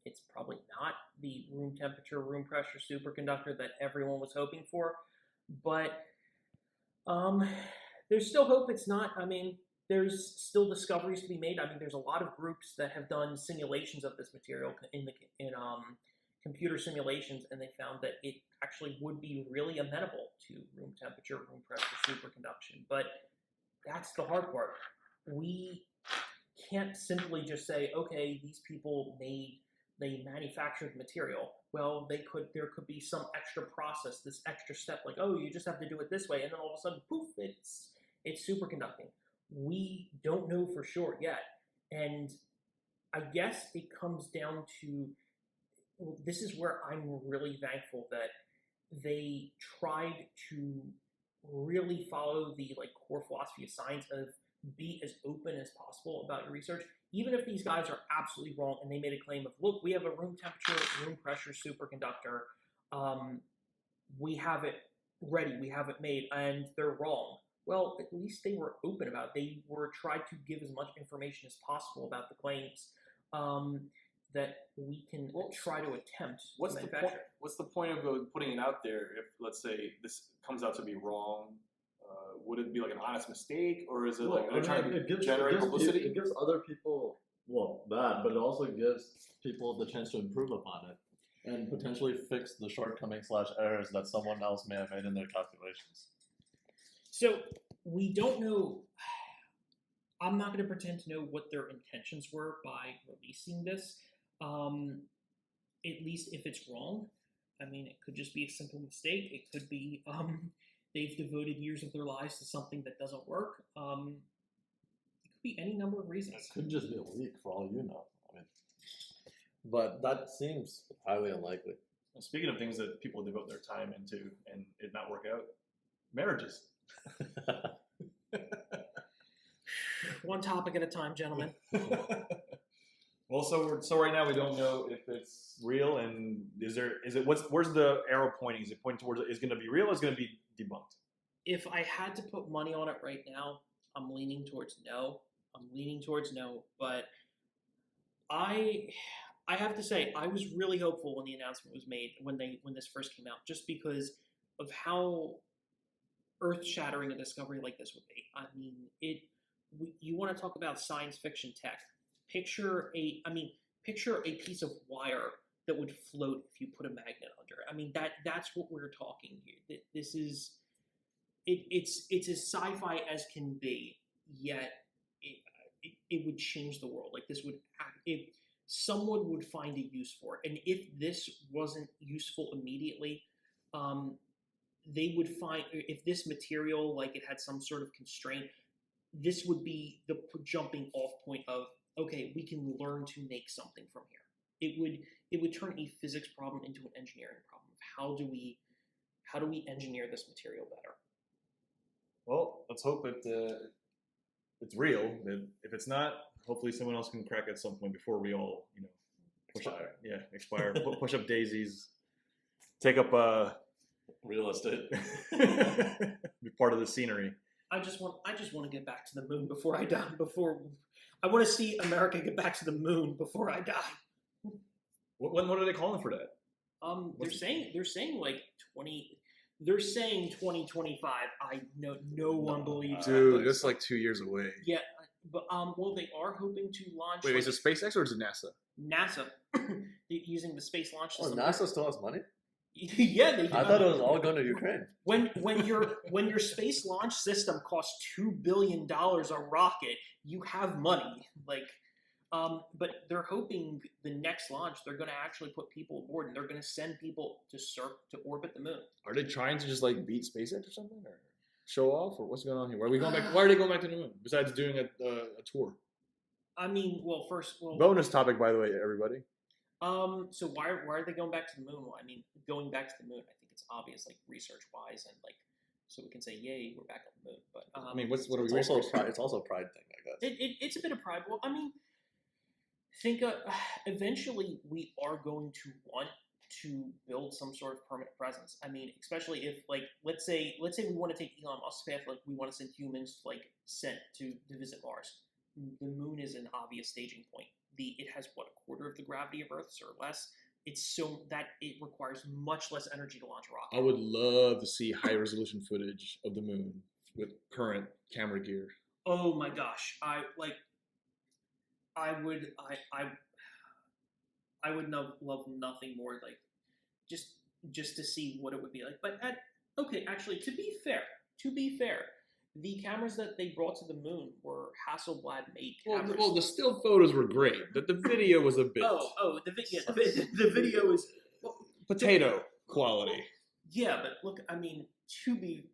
it's probably not the room temperature, room pressure superconductor that everyone was hoping for. But there's still hope it's not. I mean, there's still discoveries to be made. I mean, there's a lot of groups that have done simulations of this material in computer simulations, and they found that it actually would be really amenable to room temperature, room pressure superconduction. But that's the hard part. We can't simply just say, okay, these people they manufactured the material. Well, there could be some extra process, this extra step, like, oh, you just have to do it this way, and then all of a sudden, poof, it's superconducting. We don't know for sure yet. And I guess it comes down to, this is where I'm really thankful that they tried to really follow the core philosophy of science of be as open as possible about your research, even if these guys are absolutely wrong and they made a claim of, look, we have a room temperature, room pressure superconductor, we have it ready, we have it made, and they're wrong. Well, at least they were open about it. They tried to give as much information as possible about the claims that we can try to attempt to manufacture. What's the point of putting it out there if, let's say, this comes out to be wrong? Would it be like an honest mistake, or is it like they're trying to generate publicity? It gives other people, that, but it also gives people the chance to improve upon it and potentially fix the shortcomings/errors that someone else may have made in their calculations. So we don't know. I'm not going to pretend to know what their intentions were by releasing this. At least if it's wrong. I mean, it could just be a simple mistake. It could be they've devoted years of their lives to something that doesn't work. It could be any number of reasons. It could just be a leak for all you know. I mean, but that seems highly unlikely. Speaking of things that people devote their time into and it not work out, marriages. One topic at a time, gentlemen. Well, so right now we don't know if it's real, and where's the arrow pointing? Is it pointing towards it's going to be real, or is it going to be debunked? If I had to put money on it right now, I'm leaning towards no. But I have to say, I was really hopeful when the announcement was made, when this first came out, just because of how earth-shattering a discovery like this would be. I mean, you want to talk about science fiction tech. Picture a piece of wire that would float if you put a magnet under it. I mean, that's what we're talking here. This is it's as sci-fi as can be, yet it would change the world. Like, this would, if someone would find a use for it, and if this wasn't useful immediately, they would find, if this material, like, it had some sort of constraint, this would be the jumping off point of, okay, we can learn to make something from here. It would turn a physics problem into an engineering problem. How do we engineer this material better? Well, let's hope it's real. If it's not, hopefully someone else can crack at some point before we all, expire. Push up daisies, take up real estate, be part of the scenery. I just want to get back to the moon before I die. I want to see America get back to the moon before I die. What are they calling for that? They're saying like 20. They're saying 2025. I know no one believes. Dude, that's like 2 years away. Yeah, but well, they are hoping to launch. Wait, is it SpaceX or is it NASA? NASA, using the space launch system. Oh, NASA still has money? Yeah, they do. I thought it was all going to Ukraine. When your space launch system costs $2 billion a rocket, you have money. But they're hoping the next launch they're going to actually put people aboard, and they're going to send people to orbit the moon. Are they trying to just like beat SpaceX or something, or show off, or what's going on here? Why are we going back? Why are they going back to the moon besides doing a tour? I mean, bonus topic, by the way, everybody. So why are they going back to the moon? Well, I mean, going back to the moon, I think it's obvious, like, research-wise, and like, so we can say, "Yay, we're back on the moon." But I mean, what are we? It's also a pride thing, I guess. It's a bit of pride. Well, I mean, think eventually we are going to want to build some sort of permanent presence. I mean, especially if like let's say we want to take Elon Musk's path, like we want to send humans sent to visit Mars. The moon is an obvious staging point. It has what, a quarter of the gravity of Earth's or less. It's so that it requires much less energy to launch a rocket. I would love to see high resolution footage of the moon with current camera gear. Oh my gosh, I would love nothing more like just to see what it would be like. But actually, to be fair, the cameras that they brought to the moon were Hasselblad made cameras. Well, the still photos were great, but the video was a bit The video is potato quality. Yeah, but look, I mean, to be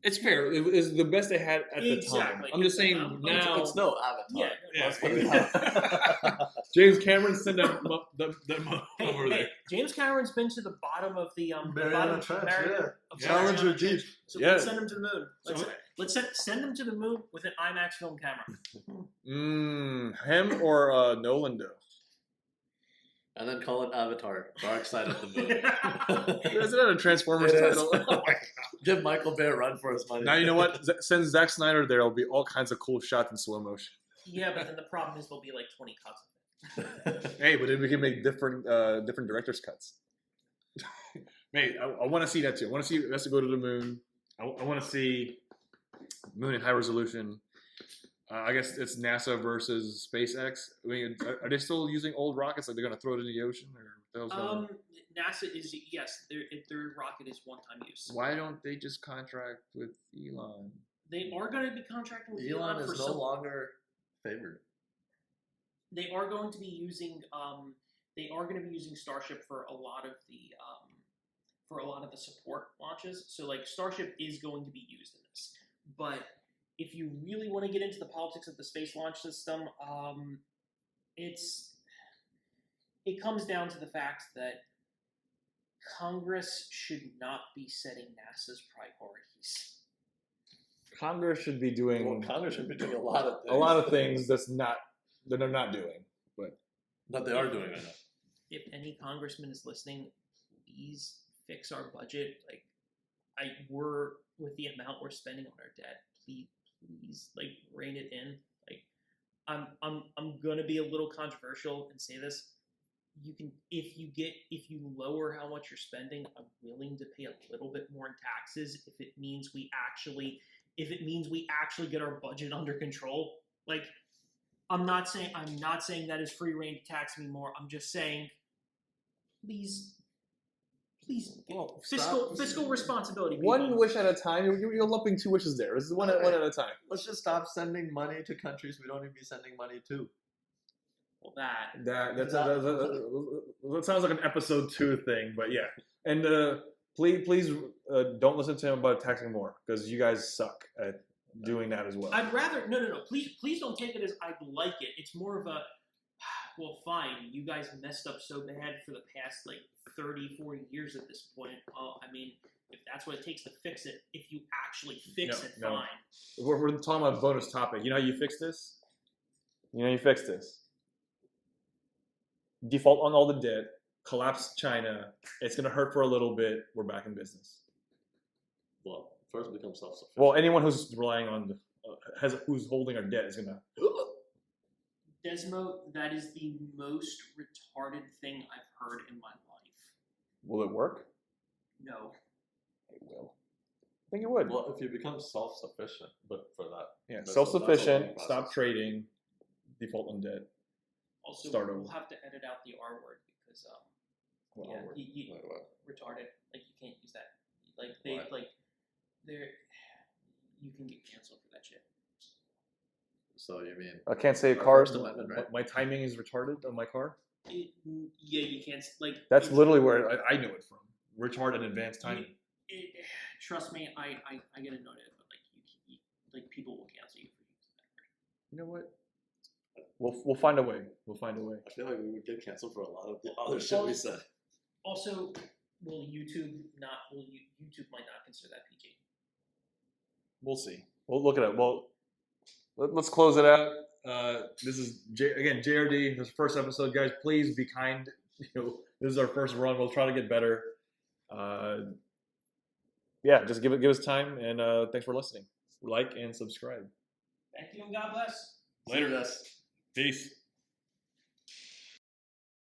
It's fair. It was the best they had at the time. Exactly. I'm just saying now. It's no Avatar. Yeah. Let's put it out. James Cameron sent them over Hey, there. James Cameron's been to the bottom of the Mariana bottom Trench, Mariana- of Yeah. Mariana Challenger Trench. deep. So Yeah. let's send him to the moon. Let's send him to the moon with an IMAX film camera. Him or Nolan do? And then call it Avatar, Dark Side of the Moon. Isn't that a Transformers It is. title? Oh my God. Give Michael Bay a run for his money. Now you know what? Send Zack Snyder there. There'll be all kinds of cool shots in slow motion. Yeah, but then the problem is there'll be like 20 cuts. Hey, but then we can make different director's cuts. Hey, I want to see that too. I want to see us to go to the moon. I want to see moon in high resolution. I guess it's NASA versus SpaceX. I mean, are they still using old rockets? Like they're going to throw it in the ocean, or what the hell's going on? NASA is their rocket is one-time use. Why don't they just contract with Elon? They are going to be contracting with Elon for is no some. longer favored. They are going to be using Starship for a lot of the support launches. So like Starship is going to be used in this. But if you really want to get into the politics of the space launch system, it comes down to the fact that Congress should not be setting NASA's priorities. Congress should be doing Well, Congress should be doing a lot of things. a lot of things that they're not doing. That they are doing right now. If any congressman is listening, please fix our budget. We're with the amount we're spending on our debt. Please, rein it in. I'm gonna be a little controversial and say this. You can, if you lower how much you're spending, I'm willing to pay a little bit more in taxes if it means we actually get our budget under control. I'm not saying that is free reign to tax me more. I'm just saying, please, Well, fiscal responsibility. One people. wish at a time. You're lumping two wishes there. This is one at a time. Let's just stop sending money to countries we don't need to be sending money to. Well, that That sounds like an episode 2 thing, but yeah. And please don't listen to him about taxing more because you guys suck at doing that as well. I'd rather no. Please don't take it as I'd like it. It's more of a well, fine. You guys messed up so bad for the past 30, 40 years at this point. I mean, if that's what it takes to fix it, if you actually fix it, fine. We're talking about bonus topic. You know how you fix this? Default on all the debt, collapse China. It's going to hurt for a little bit. We're back in business. Well, first become self-sufficient. Well, anyone who's relying on who's holding our debt is going to. Desmo, that is the most retarded thing I've heard in my life. Will it work? No. It will. I think it would. Well, if you become self-sufficient, but for that. Yeah, that's self-sufficient, a long stop process. trading, default on debt. Also, Start over. we'll have to edit out the R word because Well, yeah, onward. you Wait, what? retarded. You can't use that. Why? You can get canceled for that shit. So you mean I can't say a Our car. First Amendment, right? My timing is retarded on my car. Yeah, you can't That's it's- literally where I knew it from. Retard and advanced timing. Trust me, I get annoyed at it, but people will cancel you for using that word. You know what? We'll find a way. We'll find a way. I feel like we would get canceled for a lot of the other shit we said. Also, YouTube might not consider that PG. We'll see. We'll look it up. Well, let's close it out. This is again JRD. This is the first episode, guys. Please be kind. This is our first run. We'll try to get better. Yeah, just give us time, and thanks for listening. Like and subscribe. Thank you and God bless. Later. Peace.